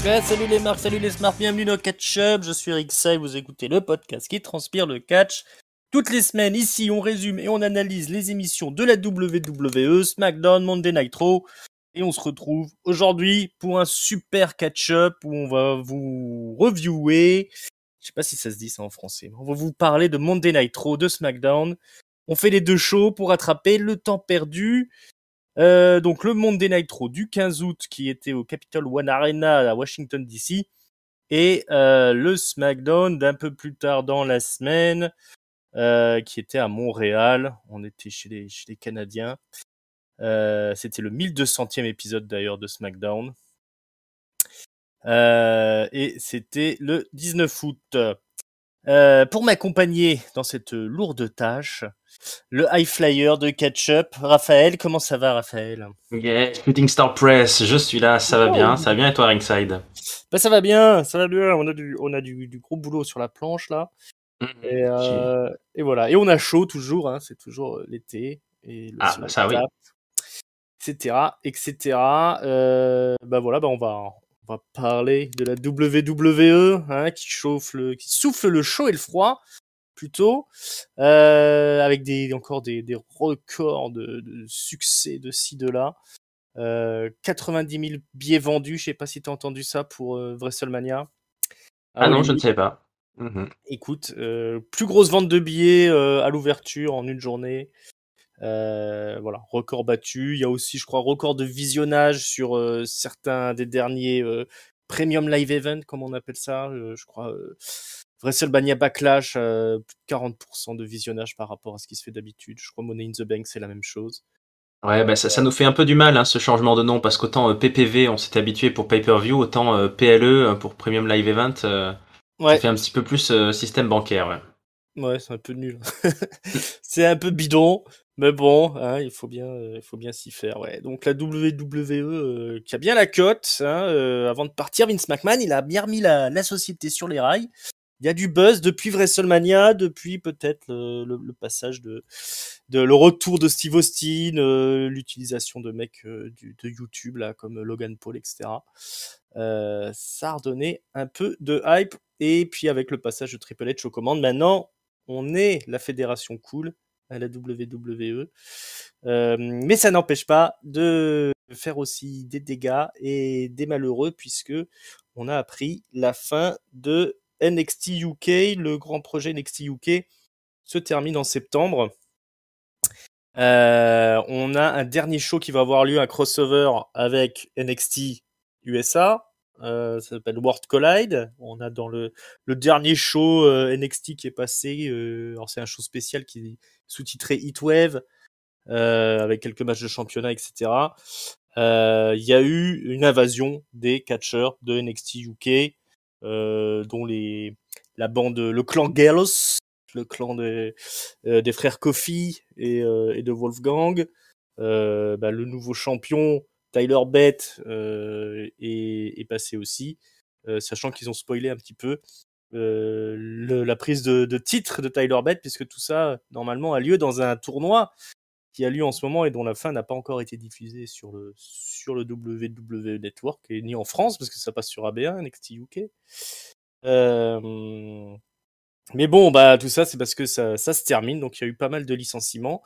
Ouais, salut les marques, salut les smarts, bienvenue dans Catch Up, je suis Rixai, vous écoutez le podcast qui transpire le catch. Toutes les semaines, ici, on résume et on analyse les émissions de la WWE, SmackDown, Monday Night Raw, et on se retrouve aujourd'hui pour un super catch-up où on va vous reviewer, je sais pas si ça se dit ça en français, on va vous parler de Monday Night Raw, de SmackDown. On fait les deux shows pour rattraper le temps perdu. Donc le Monday Night Raw du 15 août qui était au Capital One Arena à Washington DC et le SmackDown d'un peu plus tard dans la semaine qui était à Montréal. On était chez les Canadiens. C'était le 1200e épisode d'ailleurs de SmackDown. Et c'était le 19 août. Pour m'accompagner dans cette lourde tâche, le high flyer de catch-up, Raphaël. Comment ça va, Raphaël? Yeah, Shooting Star Press, je suis là, ça va bien, et toi Ringside? Bah ça va bien, ça va bien. On a du gros boulot sur la planche là, et voilà. Et on a chaud toujours, hein, c'est toujours l'été et le Ah, bah soleil ça oui. tape, etc., etc. Bah voilà, bah on va parler de la WWE, hein, qui souffle le chaud et le froid plutôt, avec encore des records de succès de ci de là. 90 000 billets vendus, je sais pas si t'as entendu ça pour WrestleMania à Ah non, je ne Hollywood. sais pas. Mhm. Écoute, plus grosse vente de billets à l'ouverture en une journée. Voilà, record battu. Il y a aussi, je crois, record de visionnage sur certains des derniers Premium Live Event, comme on appelle ça. Je crois WrestleMania Backlash, plus de 40% de visionnage par rapport à ce qui se fait d'habitude. Je crois Money in the Bank, c'est la même chose. Ouais, bah ça nous fait un peu du mal, hein, ce changement de nom, parce qu'autant PPV, on s'était habitué pour pay-per-view, autant PLE pour Premium Live Event, ça Ouais, fait un petit peu plus système bancaire, ouais. ouais, c'est un peu nul. C'est un peu bidon, mais bon, hein, il faut bien s'y faire. Ouais. Donc la WWE qui a bien la cote. Hein, avant de partir, Vince McMahon, il a bien remis la société sur les rails. Il y a du buzz depuis WrestleMania, depuis peut-être le passage de le retour de Steve Austin, l'utilisation de mecs de YouTube là comme Logan Paul, etc. Ça a redonné un peu de hype. Et puis avec le passage de Triple H aux commandes, maintenant on est la fédération cool à la WWE. Mais ça n'empêche pas de faire aussi des dégâts et des malheureux puisque on a appris la fin de NXT UK. Le grand projet NXT UK se termine en septembre. On a un dernier show qui va avoir lieu, un crossover avec NXT USA. Ça s'appelle World Collide. On a dans le dernier show NXT qui est passé. Alors c'est un show spécial qui est sous-titré Heatwave, avec quelques matchs de championnat, etc. Il y a eu une invasion des catcheurs de NXT UK, dont la bande, le clan Gallows, le clan des frères Kofi et de Wolfgang. Le nouveau champion Tyler Bate est passé aussi, sachant qu'ils ont spoilé un petit peu la prise de titre de Tyler Bate, puisque tout ça normalement a lieu dans un tournoi qui a lieu en ce moment et dont la fin n'a pas encore été diffusée sur le WWE Network et ni en France parce que ça passe sur AB1, NXT UK. Mais bon, bah tout ça c'est parce que ça se termine, donc il y a eu pas mal de licenciements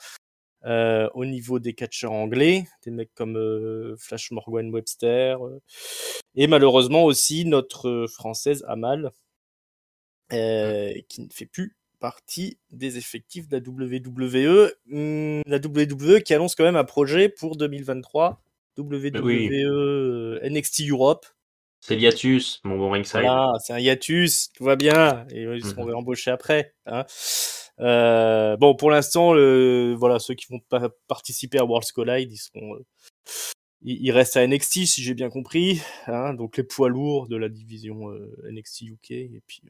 au niveau des catcheurs anglais, des mecs comme Flash Morgan Webster, et malheureusement aussi notre française Amal, qui ne fait plus partie des effectifs de la WWE. La WWE qui annonce quand même un projet pour 2023, Oui, WWE NXT Europe. c'est l'hiatus, mon bon Ringside. Voilà, c'est un hiatus, tout va bien, et ils seront Mhm. réembauchés après. Hein. Bon, pour l'instant, voilà, ceux qui vont pas participer à Worlds Collide, ils restent à NXT si j'ai bien compris, hein, donc les poids lourds de la division NXT UK, et puis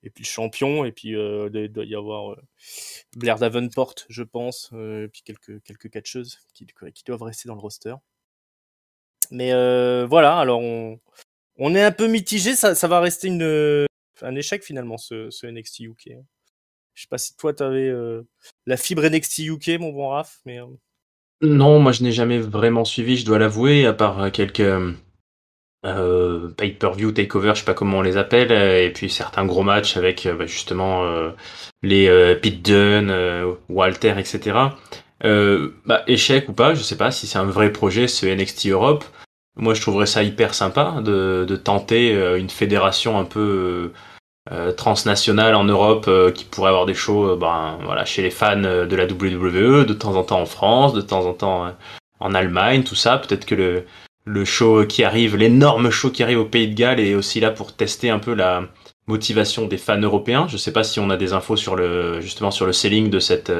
le champion, et puis il doit y avoir Blair Davenport, je pense, et puis quelques catcheuses qui doivent rester dans le roster. Mais voilà, alors on est un peu mitigé, ça va rester un échec finalement ce NXT UK. Je sais pas si toi t'avais la fibre NXT UK, mon bon Raph, mais Non, moi je n'ai jamais vraiment suivi, je dois l'avouer, à part quelques pay-per-view, takeover, je sais pas comment on les appelle, et puis certains gros matchs avec justement les Pete Dunne, Walter, etc. Échec ou pas, je sais pas si c'est un vrai projet, ce NXT Europe. Moi, je trouverais ça hyper sympa de tenter une fédération un peu transnationale en Europe qui pourrait avoir des shows voilà, chez les fans de la WWE, de temps en temps en France, de temps en temps en Allemagne, tout ça. Peut-être que le show qui arrive, l'énorme show qui arrive au Pays de Galles est aussi là pour tester un peu la motivation des fans européens. Je sais pas si on a des infos sur justement sur le selling de cette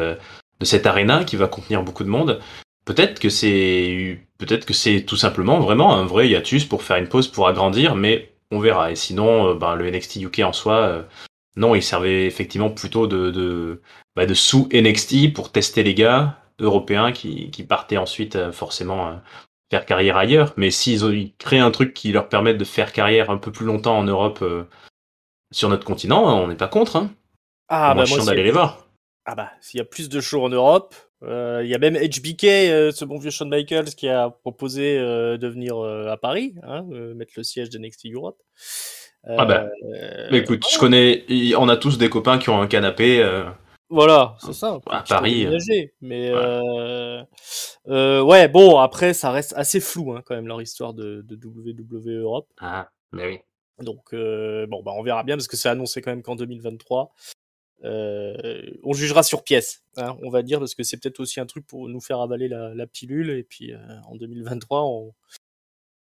arena qui va contenir beaucoup de monde. Peut-être que c'est tout simplement vraiment un vrai hiatus pour faire une pause pour agrandir, mais on verra. Et sinon, le NXT UK en soi, non, il servait effectivement plutôt de sous NXT pour tester les gars européens qui partaient ensuite forcément faire carrière ailleurs. Mais ils créent un truc qui leur permette de faire carrière un peu plus longtemps en Europe sur notre continent, on n'est pas contre. Hein. Au Ah moins bah moi chiant s'il y a d'aller les plus... voir. Ah bah s'il y a plus de shows en Europe, il y a même HBK, ce bon vieux Shawn Michaels, qui a proposé de venir à Paris, hein, mettre le siège de NXT Europe. Ah Euh, bah, écoute, on a tous des copains qui ont un canapé Voilà, c'est ça, à qui peut Paris. déménager. Mais Voilà. ouais, bon, après, ça reste assez flou hein, quand même leur histoire de WWE Europe. Ah, mais oui. Donc bon, bah on verra bien parce que c'est annoncé quand même qu'en 2023. On jugera sur pièce, hein, on va dire, parce que c'est peut-être aussi un truc pour nous faire avaler la pilule. Et puis en 2023,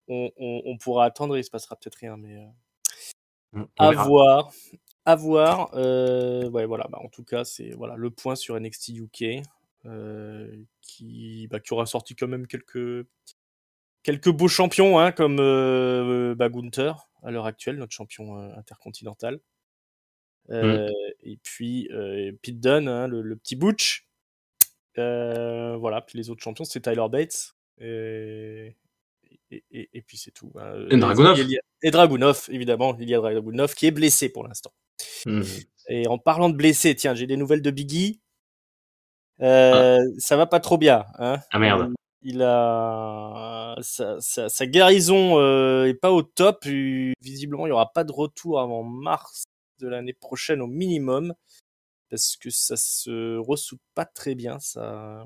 on pourra attendre et il se passera peut-être rien. Mais On à verra. voir. À voir. Ouais, voilà. Bah, en tout cas, c'est voilà le point sur NXT UK qui aura sorti quand même quelques beaux champions, hein, comme Gunther à l'heure actuelle, notre champion intercontinental. Mm. Et puis Pete Dunne, hein, le petit Butch. Voilà. Puis les autres champions, c'est Tyler Bates. Et puis c'est tout. Hein. Et Dragunov. Et Dragunov, évidemment. Il y a Dragunov qui est blessé pour l'instant. Mm. Et en parlant de blessés, tiens, j'ai des nouvelles de Biggie. Ah. Ça va pas trop bien. Hein. Ah merde. Il a sa guérison est pas au top. Visiblement, il y aura pas de retour avant mars de l'année prochaine au minimum, parce que ça se ressoude pas très bien, sa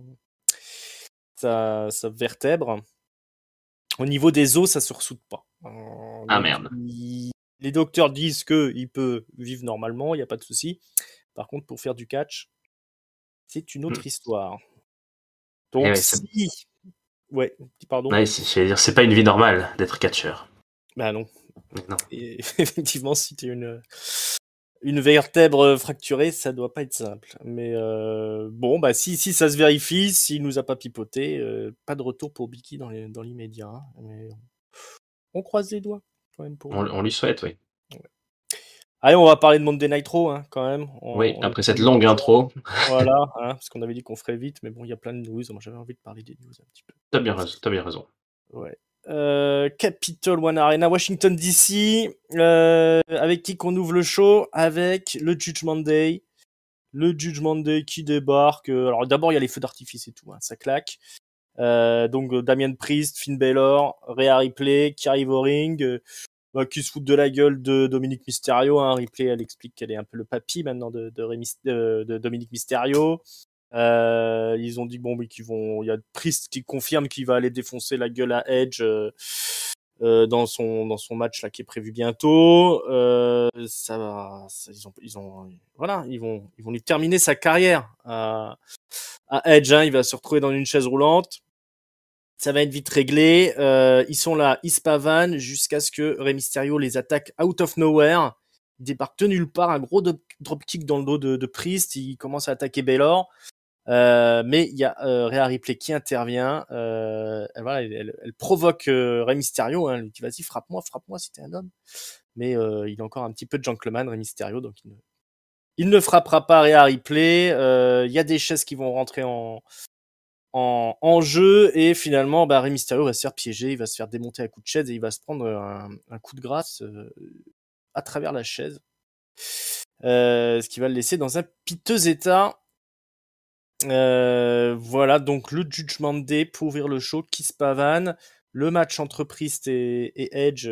vertèbre. Au niveau des os, ça se ressoude pas. Ah Donc, merde. les docteurs disent qu'il peut vivre normalement, il n'y a pas de souci. Par contre, pour faire du catch, c'est une Mm. autre histoire. Eh Donc, ouais, si... Ouais, pardon. ouais, j'allais dire, c'est pas une vie normale d'être catcheur. Bah non. Mais non. Et effectivement, si tu as une vertèbre fracturée, ça doit pas être simple. Mais bon, bah si ça se vérifie, s'il nous a pas pipoté, pas de retour pour Biki dans l'immédiat. Hein. Mais on croise les doigts quand même pour lui. On lui souhaite, oui. Ouais. Allez, on va parler de Monday Nitro hein, quand même. Oui, On est après sur cette le longue retour. intro, Voilà, hein, parce qu'on avait dit qu'on ferait vite, mais bon, il y a plein de news. Moi, j'avais envie de parler des news un petit peu. t'as bien raison, t'as bien raison. Ouais. Capitol One Arena, Washington DC, avec qui qu'on ouvre le show? Avec le Judgment Day. Le Judgment Day qui débarque. Alors d'abord, il y a les feux d'artifice et tout, hein, ça claque. Donc Damien Priest, Finn Balor, Rhea Ripley qui arrive au ring, qui se foutent de la gueule de Dominique Mysterio. Hein. Ripley, elle explique qu'elle est un peu le papy maintenant de Dominique Mysterio. Ils ont dit bon, mais il y a Priest qui confirme qu'il va aller défoncer la gueule à Edge dans son match là qui est prévu bientôt. Voilà, ils vont lui terminer sa carrière à Edge. Hein, il va se retrouver dans une chaise roulante. Ça va être vite réglé. Ils sont là, ils se pavanent jusqu'à ce que Rey Mysterio les attaque out of nowhere. Il débarque de nulle part, un gros dropkick dans le dos de Priest. Il commence à attaquer Baylor. Mais il y a Rhea Ripley qui intervient. Voilà, elle provoque Rey Mysterio. Hein, elle lui dit vas-y, frappe-moi si t'es un homme. Mais il a encore un petit peu de gentleman, Rey Mysterio, donc il ne frappera pas Rhea Ripley. Il y a des chaises qui vont rentrer en jeu et finalement Rey Mysterio va se faire piéger, il va se faire démonter à coups de chaise et il va se prendre un coup de grâce à travers la chaise. Ce qui va le laisser dans un piteux état. Voilà, donc le Judgment Day pour ouvrir le show qui se pavane. le match entre Priest et Edge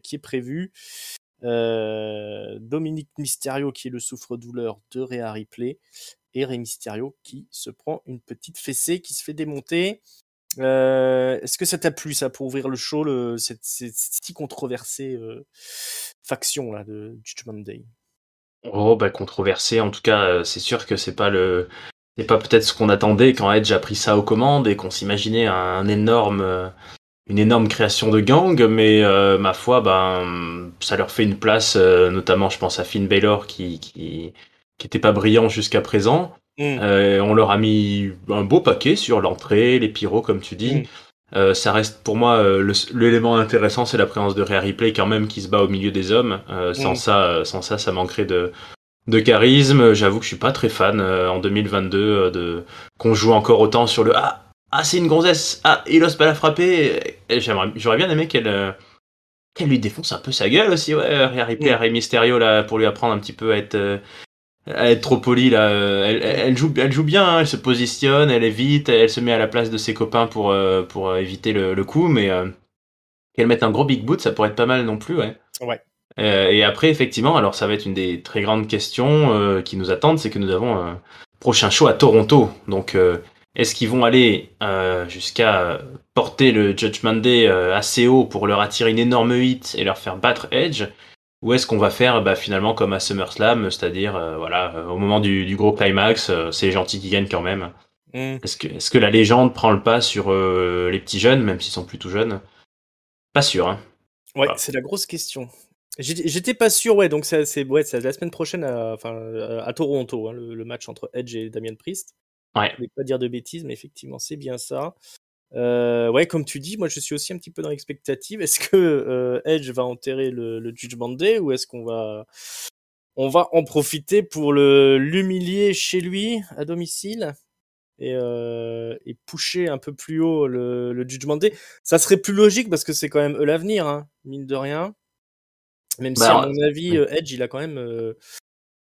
qui est prévu. Dominic Mysterio qui est le souffre-douleur de Rhea Ripley et Rey Mysterio qui se prend une petite fessée, qui se fait démonter. Est-ce que ça t'a plu ça pour ouvrir le show, cette si controversée faction là de Judgment Day? Oh, bah, controversé. En tout cas, c'est sûr que c'est pas peut-être ce qu'on attendait quand Edge a pris ça aux commandes et qu'on s'imaginait une énorme création de gang, mais ma foi, ben, ça leur fait une place, notamment, je pense à Finn Balor qui était pas brillant jusqu'à présent. On leur a mis un beau paquet sur l'entrée, les pyros, comme tu dis. Ça reste pour moi l'élément intéressant, c'est la présence de Rhea Ripley quand même qui se bat au milieu des hommes. Sans ça, ça manquerait de charisme. J'avoue que je suis pas très fan en 2022 qu'on joue encore autant sur le c'est une gonzesse, il ose pas la frapper. Et j'aurais bien aimé qu'elle lui défonce un peu sa gueule aussi, ouais. Rhea Ripley à Rey Mysterio là pour lui apprendre un petit peu à être trop polie là. Elle joue bien, hein, elle se positionne, elle est vite, elle se met à la place de ses copains pour éviter le coup, mais qu'elle mette un gros big boot, ça pourrait être pas mal non plus, ouais. Ouais. Et après, effectivement, alors ça va être une des très grandes questions qui nous attendent, c'est que nous avons un prochain show à Toronto. Donc, est-ce qu'ils vont aller jusqu'à porter le Judgment Day assez haut pour leur attirer une énorme hit et leur faire battre Edge? Ou est-ce qu'on va faire finalement comme à SummerSlam, c'est-à-dire au moment du gros climax, c'est les gentils qui gagnent quand même. Est-ce que la légende prend le pas sur les petits jeunes, même s'ils sont plutôt jeunes? Pas sûr, hein. Ouais, Voilà. c'est la grosse question. J'étais pas sûr, ouais, donc c'est la semaine prochaine à Toronto, hein, le match entre Edge et Damian Priest. Ouais. Je voulais pas dire de bêtises, mais effectivement, c'est bien ça. Ouais, comme tu dis, moi je suis aussi un petit peu dans l'expectative. Est-ce que Edge va enterrer le Judgment Day ou est-ce qu'on va en profiter pour l'humilier chez lui à domicile et pusher un peu plus haut le Judgment Day? Ça serait plus logique parce que c'est quand même eux l'avenir, hein, mine de rien. Même si, à mon avis, oui. Edge, il a quand même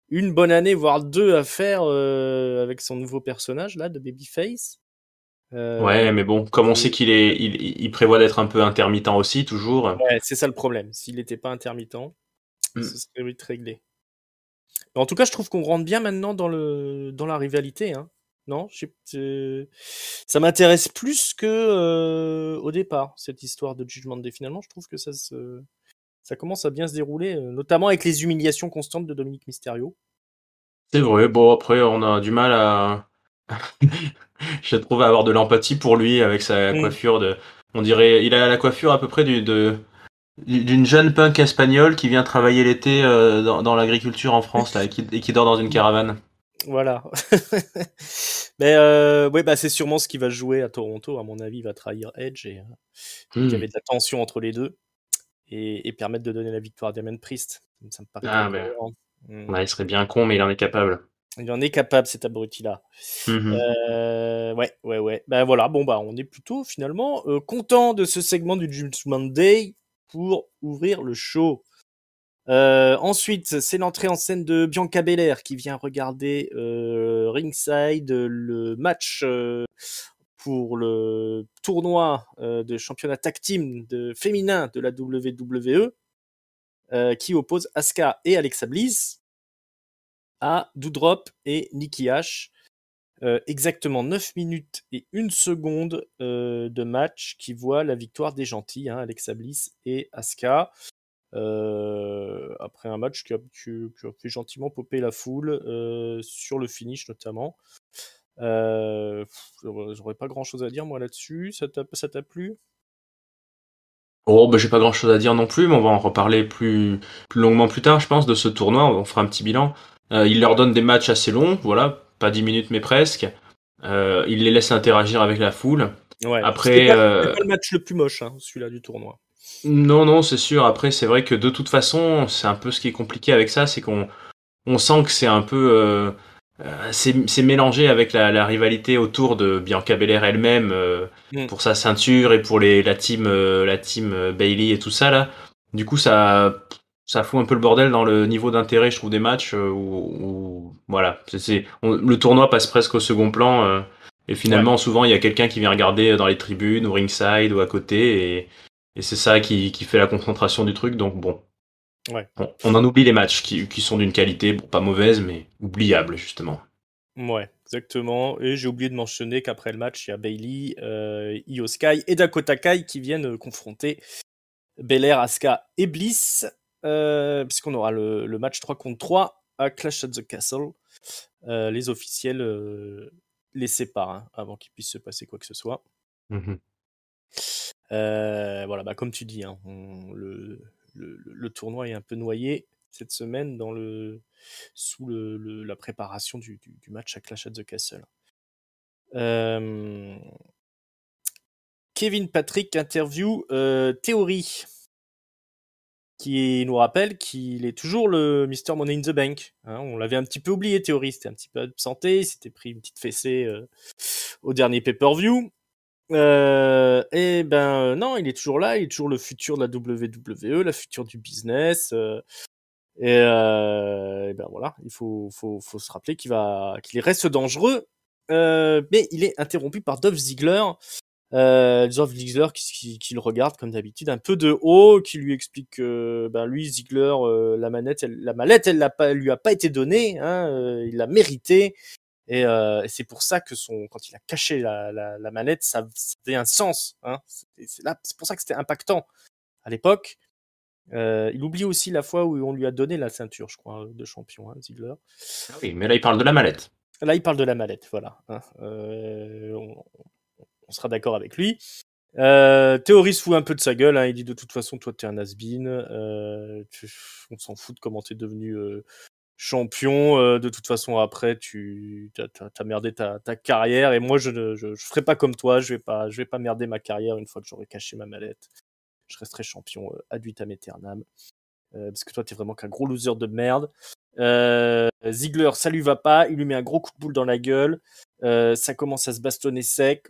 une bonne année, voire deux à faire avec son nouveau personnage là de Babyface. Ouais, mais bon, comme on sait il prévoit d'être un peu intermittent aussi, toujours. Ouais, c'est ça le problème. S'il n'était pas intermittent, ce serait vite réglé. Mais en tout cas, je trouve qu'on rentre bien maintenant dans la rivalité, hein. Non, ça m'intéresse plus que au départ, cette histoire de Judgment Day. Finalement, je trouve que ça commence à bien se dérouler, notamment avec les humiliations constantes de Dominic Mysterio. C'est vrai, bon après on a du mal à je trouve à avoir de l'empathie pour lui avec sa coiffure on dirait il a la coiffure à peu près d'une jeune punk espagnole qui vient travailler l'été dans l'agriculture en France là et qui dort dans une caravane. Voilà. Mais ouais, bah c'est sûrement ce qui va jouer à Toronto. À mon avis, il va trahir Edge et il y avait de la tension entre les deux et permettre de donner la victoire à Damian Priest. Ça me paraît très cohérent. Ouais, il serait bien con, mais il en est capable. Il en est capable, cet abruti-là. Ouais. Ben voilà, bon bah on est plutôt finalement content de ce segment du Judgment Day pour ouvrir le show. Ensuite, c'est l'entrée en scène de Bianca Belair qui vient regarder ringside le match pour le tournoi de championnat tag team féminin de la WWE qui oppose Asuka et Alexa Bliss à Doudrop et Nikki H. Exactement 9 minutes et 1 seconde de match qui voit la victoire des gentils, hein, Alexa Bliss et Asuka. Après un match qui a fait gentiment popper la foule sur le finish notamment. J'aurais pas grand chose à dire moi là-dessus. Ça t'a plu? Oh, bah j'ai pas grand chose à dire non plus, mais on va en reparler plus longuement plus tard, je pense, de ce tournoi. On fera un petit bilan. Il leur donne des matchs assez longs, voilà, pas 10 minutes mais presque. Il les laisse interagir avec la foule. Ouais. Après, c'est pas le match le plus moche, hein, celui-là du tournoi. Non, c'est sûr. Après, c'est vrai que de toute façon, c'est un peu ce qui est compliqué avec ça, c'est qu'on sent que c'est un peu c'est mélangé avec la rivalité autour de Bianca Belair elle-même pour sa ceinture et pour la team Bailey et tout ça là. Du coup, ça fout un peu le bordel dans le niveau d'intérêt, je trouve, des matchs où voilà, le tournoi passe presque au second plan Et Ouais, finalement, souvent, il y a quelqu'un qui vient regarder dans les tribunes, au ringside ou à côté, et c'est ça qui fait la concentration du truc. Donc bon, ouais. on en oublie les matchs qui sont d'une qualité, bon, pas mauvaise, mais oubliable, justement. Ouais, exactement. Et j'ai oublié de mentionner qu'après le match, il y a Bailey, Io Sky et Dakota Kai qui viennent confronter Belair, Asuka et Bliss, puisqu'on aura le match 3 contre 3 à Clash at the Castle. Les officiels les séparent hein, avant qu'il puisse se passer quoi que ce soit. Mhm. Voilà, bah, comme tu dis, hein, le tournoi est un peu noyé cette semaine sous la préparation du match à Clash at the Castle. Euh, Kevin Patrick interview Theory, qui nous rappelle qu'il est toujours le Mr. Money in the Bank. Hein, on l'avait un petit peu oublié, Theory, c'était un petit peu absenté, il s'était pris une petite fessée au dernier pay-per-view. Et ben non, il est toujours là, il est toujours le futur de la WWE, la future du business. Et ben voilà, il faut se rappeler qu'il reste dangereux, mais il est interrompu par Dolph Ziggler. Dolph Ziggler qui le regarde comme d'habitude un peu de haut, qui lui explique que ben lui Ziggler, la mallette, elle lui a pas été donnée, hein, il l'a mérité. Et c'est pour ça que quand il a caché la manette, ça avait un sens. Hein. C'est pour ça que c'était impactant à l'époque. Il oublie aussi la fois où on lui a donné la ceinture, je crois, de champion, hein, Ziggler. Ah oui, mais là, il parle de la mallette. Là, il parle de la mallette, voilà. Hein. On sera d'accord avec lui. Théorie se fout un peu de sa gueule. Hein. Il dit de toute façon, toi, t'es un has-been. On s'en fout de comment t'es devenu champion. De toute façon, après, t'as merdé ta carrière. Et moi, je ferai pas comme toi. Je vais pas merder ma carrière une fois que j'aurai caché ma mallette. Je resterai champion ad vitam aeternam. Parce que toi, t'es vraiment qu'un gros loser de merde. Ziggler, ça lui va pas. Il lui met un gros coup de boule dans la gueule. Ça commence à se bastonner sec.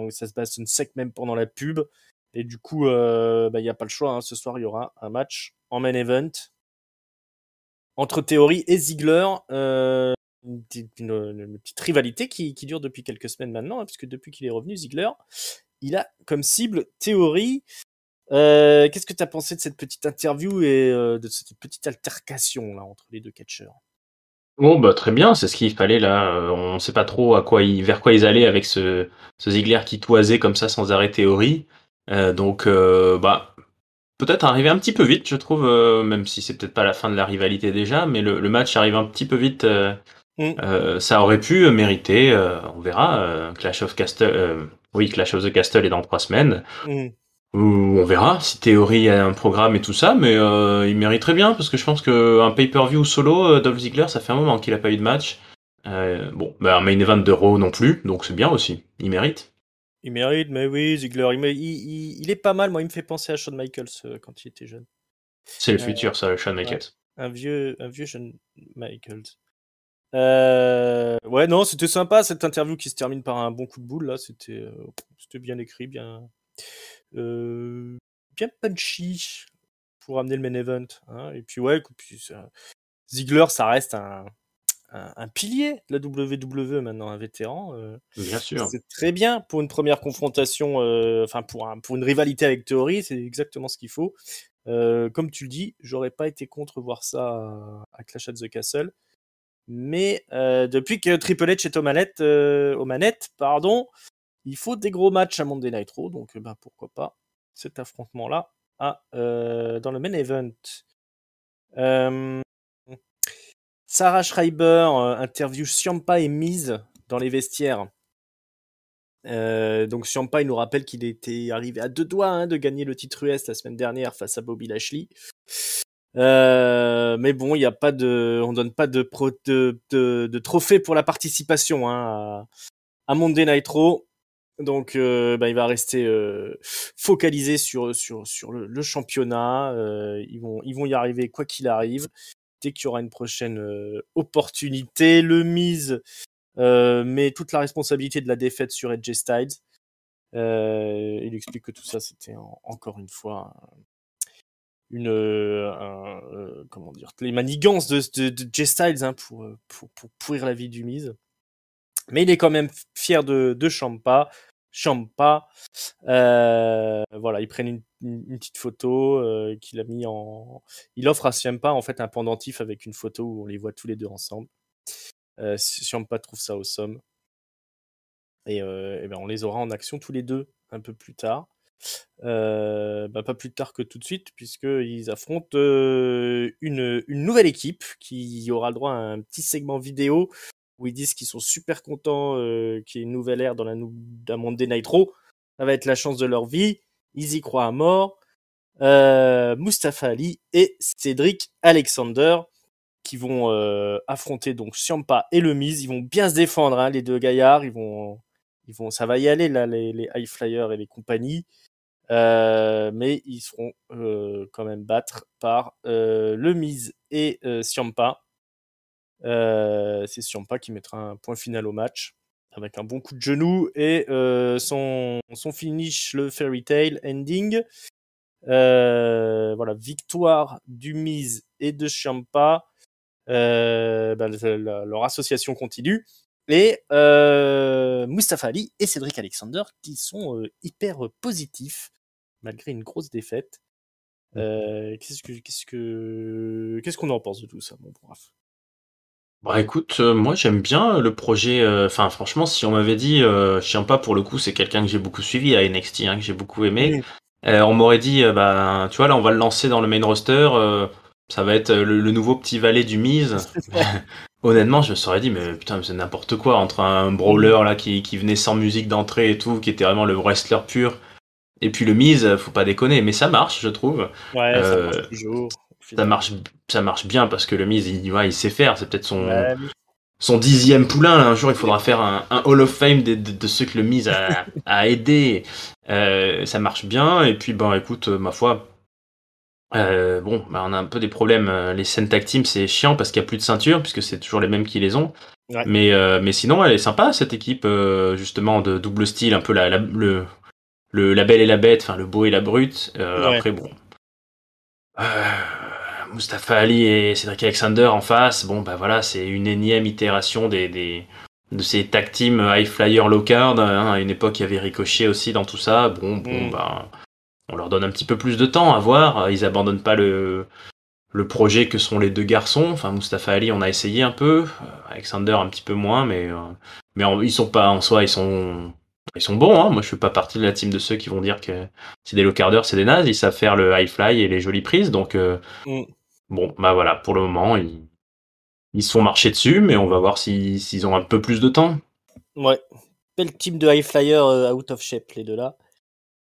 Ça se bastonne sec même pendant la pub. Et du coup, il n'y a pas le choix. Hein. Ce soir, il y aura un match en main event entre Theory et Ziggler. Une petite rivalité qui dure depuis quelques semaines maintenant, hein, puisque depuis qu'il est revenu, Ziggler, il a comme cible Theory. Qu'est-ce que tu as pensé de cette petite interview et de cette petite altercation là entre les deux catcheurs? Bon, bah, très bien, c'est ce qu'il fallait là. On sait pas trop vers quoi ils allaient avec ce Ziggler qui toisait comme ça sans arrêt Théorie. Donc, bah, peut-être arrivé un petit peu vite, je trouve, même si c'est peut-être pas la fin de la rivalité déjà, mais le match arrive un petit peu vite. Mm, Ça aurait pu mériter, on verra. Clash of the Castle est dans 3 semaines. mm. Ou on verra si Théorie a un programme et tout ça, mais il mériterait bien parce que je pense qu'un pay-per-view solo, Dolph Ziggler, ça fait un moment qu'il a pas eu de match. Bon, bah, un main event de Raw non plus, donc c'est bien aussi. Il mérite. Il mérite, mais oui, Ziggler, il est pas mal. Moi, il me fait penser à Shawn Michaels quand il était jeune. C'est le Euh, futur, ça, Shawn ouais, Michaels. un vieux Shawn Michaels. Ouais, non, c'était sympa cette interview qui se termine par un bon coup de boule là. C'était bien écrit, euh, bien punchy pour amener le main event. Hein. Et puis ouais, Ziggler, ça reste un pilier de la WWE maintenant, un vétéran. Bien sûr. C'est très bien pour une première confrontation, enfin pour une rivalité avec Theory, c'est exactement ce qu'il faut. Comme tu le dis, j'aurais pas été contre voir ça à Clash at the Castle. Mais depuis que Triple H est aux manettes, pardon, il faut des gros matchs à Monday Night Raw, donc ben, pourquoi pas cet affrontement-là dans le main event. Euh, Sarah Schreiber interview Ciampa et Miz dans les vestiaires. Donc Ciampa, il nous rappelle qu'il était arrivé à deux doigts hein, de gagner le titre US la semaine dernière face à Bobby Lashley. Mais bon, il y a pas on donne pas de trophée pour la participation hein, à Monday Night Raw. Donc, il va rester focalisé sur le championnat. Ils vont y arriver quoi qu'il arrive. Dès qu'il y aura une prochaine opportunité, le Miz met toute la responsabilité de la défaite sur AJ Styles. Il explique que tout ça, c'était encore une fois comment dire, les manigances de Jay Styles hein, pour pourrir la vie du Miz. Mais il est quand même fier de Ciampa. Ciampa, voilà, ils prennent une petite photo qu'il a mis en. Il offre à Ciampa en fait un pendentif avec une photo où on les voit tous les deux ensemble. Ciampa trouve ça awesome. Et ben on les aura en action tous les deux un peu plus tard. Pas plus tard que tout de suite, puisqu'ils affrontent une nouvelle équipe qui aura le droit à un petit segment vidéo où ils disent qu'ils sont super contents qu'il y ait une nouvelle ère dans la Monday Nitro. Ça va être la chance de leur vie. Ils y croient à mort. Mustafa Ali et Cédric Alexander qui vont affronter donc Ciampa et le Miz. Ils vont bien se défendre, hein, les deux gaillards. Ça va y aller là, les High Flyers et les compagnies. Mais ils seront quand même battre par le Miz et Ciampa. C'est Ciampa qui mettra un point final au match avec un bon coup de genou et son finish, le Fairy Tail Ending. Voilà, victoire du Miz et de Ciampa. Leur association continue. Et Mustafa Ali et Cédric Alexander qui sont hyper positifs malgré une grosse défaite. Qu'est-ce qu'on en pense de tout ça, mon brave? Bah écoute, moi j'aime bien le projet. Enfin, franchement, si on m'avait dit, Ciampa pour le coup, c'est quelqu'un que j'ai beaucoup suivi à NXT, hein, que j'ai beaucoup aimé. On m'aurait dit, bah, tu vois, là, on va le lancer dans le main roster. Ça va être le nouveau petit valet du Miz. Honnêtement, je me serais dit, mais putain, c'est n'importe quoi entre un brawler là qui venait sans musique d'entrée et tout, qui était vraiment le wrestler pur. Et puis le Miz, faut pas déconner, mais ça marche, je trouve. Ouais, ça marche Euh, toujours. ça marche, ça marche bien parce que le Miz, il sait faire. C'est peut-être Bah oui. son 10e poulain. Là, un jour, il faudra faire un Hall of Fame de ceux que le Miz a aidé. Ça marche bien. Et puis, ben, écoute, ma foi, bon, bah, on a un peu des problèmes. Les scènes tag team, c'est chiant parce qu'il y a plus de ceinture, puisque c'est toujours les mêmes qui les ont. Ouais. Mais sinon, elle est sympa cette équipe justement de double style, un peu la belle et la bête, enfin le beau et la brute. Ouais. Après, bon. Mustafa Ali et Cédric Alexander en face, bon bah voilà, c'est une énième itération de ces tag team high flyer low card. Hein. À une époque, il y avait Ricochet aussi dans tout ça. Bon, bah on leur donne un petit peu plus de temps à voir. Ils abandonnent pas le projet que sont les deux garçons. Enfin, Mustafa Ali, on a essayé un peu. Alexander un petit peu moins, mais ils sont pas en soi, ils sont bons. Hein. Moi, je suis pas partie de la team de ceux qui vont dire que c'est des low carders, c'est des nazes. Ils savent faire le high fly et les jolies prises. Donc bon, bah voilà, pour le moment, ils se font marcher dessus, mais on va voir s'ils ont un peu plus de temps. Ouais. Belle team de high flyer out of shape, les deux là.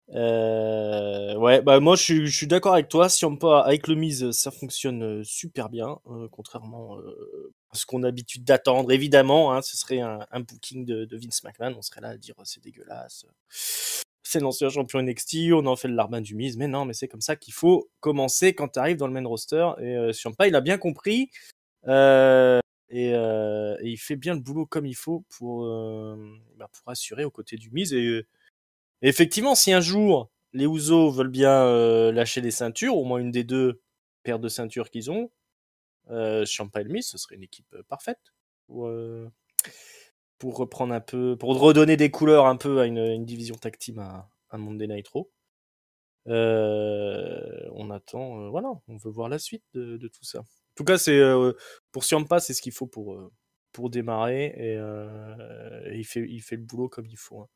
Ouais, bah moi je suis d'accord avec toi. Si on peut avec le Miz, ça fonctionne super bien, contrairement à ce qu'on a l'habitude d'attendre. Évidemment, hein, ce serait un booking de Vince McMahon. On serait là à dire c'est dégueulasse. C'est l'ancien champion NXT, on en fait le larbin du Miz. Mais non, mais c'est comme ça qu'il faut commencer quand tu arrives dans le main roster. Et Ciampa, il a bien compris. Et il fait bien le boulot comme il faut pour assurer aux côtés du Miz. Et effectivement, si un jour les Usos veulent bien lâcher les ceintures, au moins une des deux paires de ceintures qu'ils ont, Ciampa et le Miz, ce serait une équipe parfaite pour reprendre un peu, pour redonner des couleurs un peu à une division tag team à Monday Nitro. On attend, voilà, on veut voir la suite de tout ça. En tout cas, c'est pour Ciampa, c'est ce qu'il faut pour démarrer et il fait le boulot comme il faut. Hein.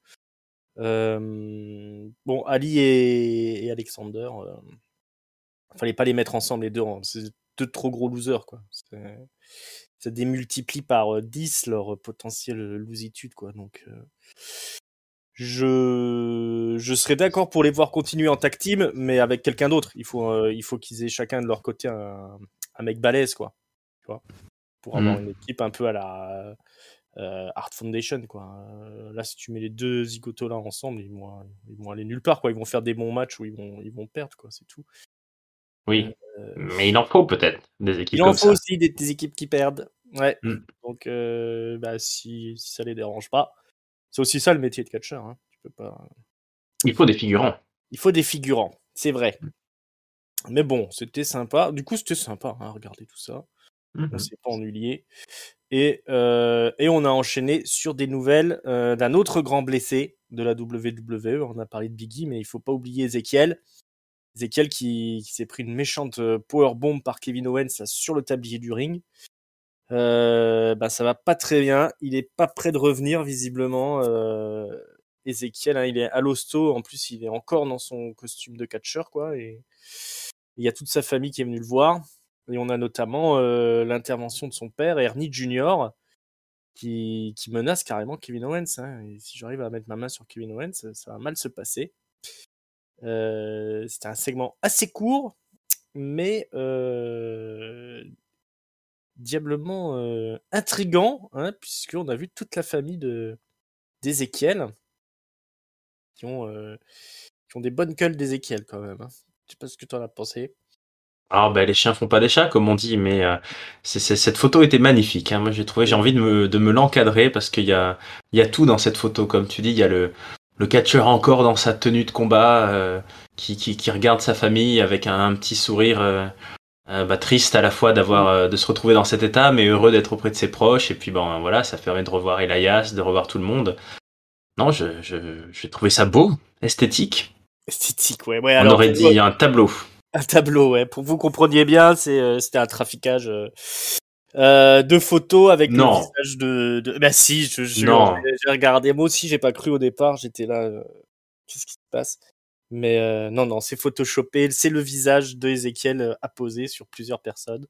Bon, Ali et Alexander, fallait pas les mettre ensemble les deux. Hein. C'est deux trop gros losers, quoi. Ça démultiplie par 10 leur potentielle lositude, quoi. Donc, je serais d'accord pour les voir continuer en tag team, mais avec quelqu'un d'autre. Il faut qu'ils aient chacun de leur côté un mec balèze, quoi. Tu vois, pour avoir une équipe un peu à la Art Foundation, quoi. Là, si tu mets les deux zigotos là ensemble, ils vont aller nulle part, quoi. Ils vont faire des bons matchs où ils vont perdre, quoi. C'est tout. Oui, mais il en faut peut-être des équipes Il en comme faut ça. aussi des équipes qui perdent. Ouais. Donc, si ça les dérange pas, c'est aussi ça le métier de catcheur. Hein. Tu peux pas. Il faut des figurants. Il faut des figurants, c'est vrai. Mais bon, c'était sympa. Du coup, c'était sympa, hein, regarder tout ça. On s'est pas ennuyé. Et on a enchaîné sur des nouvelles d'un autre grand blessé de la WWE. On a parlé de Biggie, mais il faut pas oublier Ezekiel. Ezekiel qui s'est pris une méchante powerbomb par Kevin Owens là, sur le tablier du ring. Ça va pas très bien. Il est pas prêt de revenir visiblement. Ezekiel, hein, il est à l'hosto. En plus, il est encore dans son costume de catcheur, quoi. Et il y a toute sa famille qui est venue le voir. Et on a notamment l'intervention de son père, Ernie Junior, qui menace carrément Kevin Owens. Hein. Et si j'arrive à mettre ma main sur Kevin Owens, ça va mal se passer. C'était un segment assez court, mais diablement intriguant, hein, puisqu'on a vu toute la famille d'Ezekiel qui ont des bonnes gueules d'Ezekiel quand même. Hein. Je sais pas ce que tu en as pensé. Alors, les chiens font pas des chats, comme on dit, mais cette photo était magnifique. Hein. Moi, j'ai envie de me l'encadrer parce qu'il y a tout dans cette photo. Comme tu dis, il y a le catcheur encore dans sa tenue de combat, qui regarde sa famille avec un petit sourire, triste à la fois de se retrouver dans cet état, mais heureux d'être auprès de ses proches. Et puis, voilà, ça permet de revoir Elias, de revoir tout le monde. Non, j'ai trouvé ça beau, esthétique. Esthétique, ouais. On aurait dit un tableau. Un tableau, ouais. Pour que vous compreniez bien, c'était un traficage de photos avec le visage de... Bah si, j'ai regardé. Moi aussi, j'ai pas cru au départ. J'étais là, qu'est-ce qui se passe? Mais non, c'est photoshopé. C'est le visage de Ezekiel apposé sur plusieurs personnes.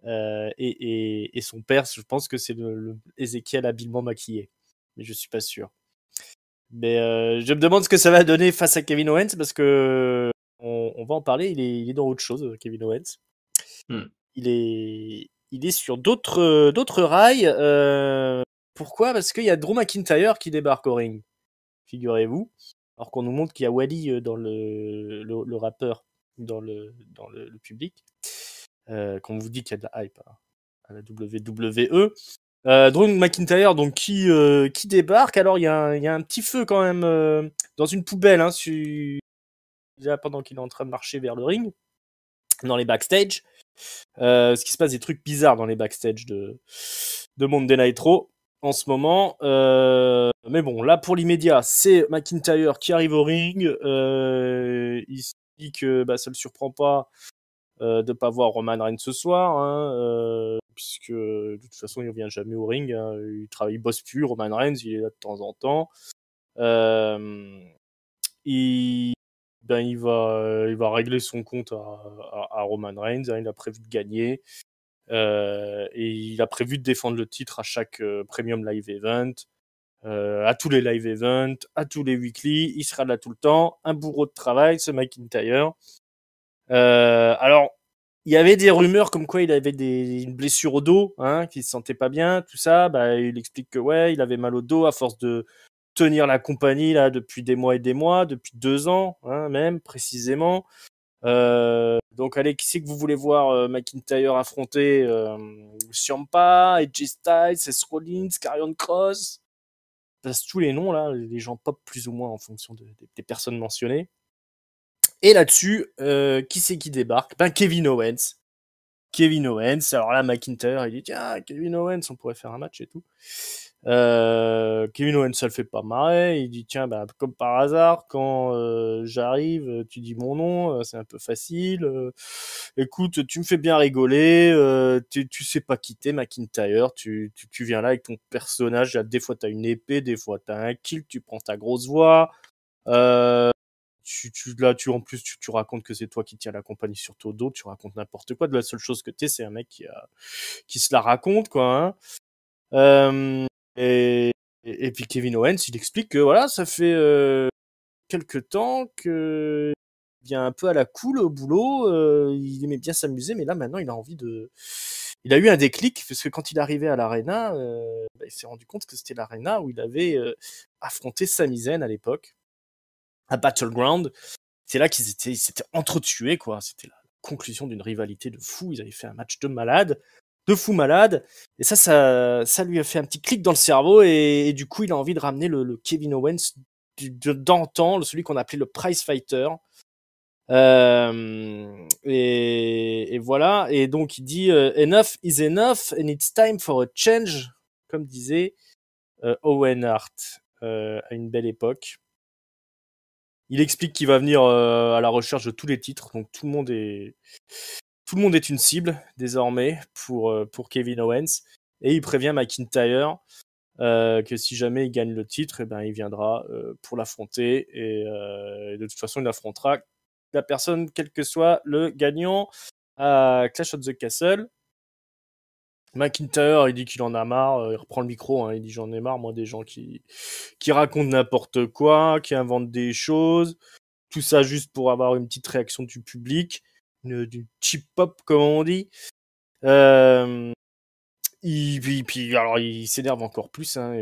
Et son père, je pense que c'est le Ezekiel habilement maquillé. Mais je suis pas sûr. Mais je me demande ce que ça va donner face à Kevin Owens parce que on va en parler. Il est dans autre chose, Kevin Owens. Il est sur d'autres rails. Pourquoi? Parce qu'il y a Drew McIntyre qui débarque au ring. Figurez-vous. Alors qu'on nous montre qu'il y a Wally dans le rappeur dans le public. Qu'on vous dit qu'il y a de la hype à la WWE. Drew McIntyre donc qui débarque. Alors il y a un petit feu quand même dans une poubelle hein, pendant qu'il est en train de marcher vers le ring dans les backstage. Ce qui se passe des trucs bizarres dans les backstage de Monday Night Raw en ce moment. Mais bon, là pour l'immédiat, c'est McIntyre qui arrive au ring. Il se dit que ça le surprend pas de pas voir Roman Reigns ce soir, hein, puisque de toute façon il revient jamais au ring. Hein, il bosse plus. Roman Reigns, il est là de temps en temps. Il va régler son compte à Roman Reigns. Hein, il a prévu de gagner. Et il a prévu de défendre le titre à chaque Premium Live Event, à tous les Live Events, à tous les Weekly. Il sera là tout le temps. Un bourreau de travail, ce McIntyre. Alors, il y avait des rumeurs comme quoi il avait une blessure au dos, hein, qu'il se sentait pas bien, tout ça. Il explique que ouais, il avait mal au dos à force de tenir la compagnie là depuis des mois et des mois, depuis 2 ans, hein, même précisément. Donc allez, qui c'est que vous voulez voir McIntyre affronter Ciampa, AJ Styles, Seth Rollins, Karrion Kross. Passe tous les noms là, les gens pop plus ou moins en fonction des personnes mentionnées. Et là-dessus, qui c'est qui débarque? Kevin Owens. Kevin Owens. Alors là, McIntyre, il dit tiens, Kevin Owens, on pourrait faire un match et tout. Kevin Owens, ça le fait pas marrer. Il dit tiens, comme par hasard, quand j'arrive, tu dis mon nom, c'est un peu facile. Écoute, tu me fais bien rigoler. Tu sais pas quitter McIntyre. Tu viens là avec ton personnage. Des fois t'as une épée, des fois t'as un kilt. Tu prends ta grosse voix. En plus, tu racontes que c'est toi qui tiens la compagnie sur ton dos, tu racontes n'importe quoi. De la seule chose que t'es, c'est un mec qui se la raconte, quoi. Hein. Et puis Kevin Owens, il explique que voilà, ça fait quelque temps que il vient un peu à la cool au boulot. Il aimait bien s'amuser, mais là maintenant, il a eu un déclic parce que quand il est arrivé à l'Arena, il s'est rendu compte que c'était l'Arena où il avait affronté Sami Zayn à l'époque. À Battleground, c'est là qu'ils s'étaient entretués, quoi. C'était la conclusion d'une rivalité de fou. Ils avaient fait un match de fou malade. Et ça lui a fait un petit clic dans le cerveau et du coup, il a envie de ramener le Kevin Owens d'antan, celui qu'on appelait le Prize Fighter. Et Et voilà. Et donc il dit enough is enough and it's time for a change, comme disait Owen Hart à une belle époque. Il explique qu'il va venir à la recherche de tous les titres, donc tout le monde est une cible désormais pour Kevin Owens. Et il prévient McIntyre que si jamais il gagne le titre, eh ben, il viendra pour l'affronter. Et de toute façon, il affrontera la personne, quel que soit le gagnant à Clash of the Castle. McIntyre, il dit qu'il en a marre, il reprend le micro, hein, il dit j'en ai marre, moi, des gens qui racontent n'importe quoi, qui inventent des choses, tout ça juste pour avoir une petite réaction du public, du cheap pop, comme on dit. Puis alors il s'énerve encore plus, hein,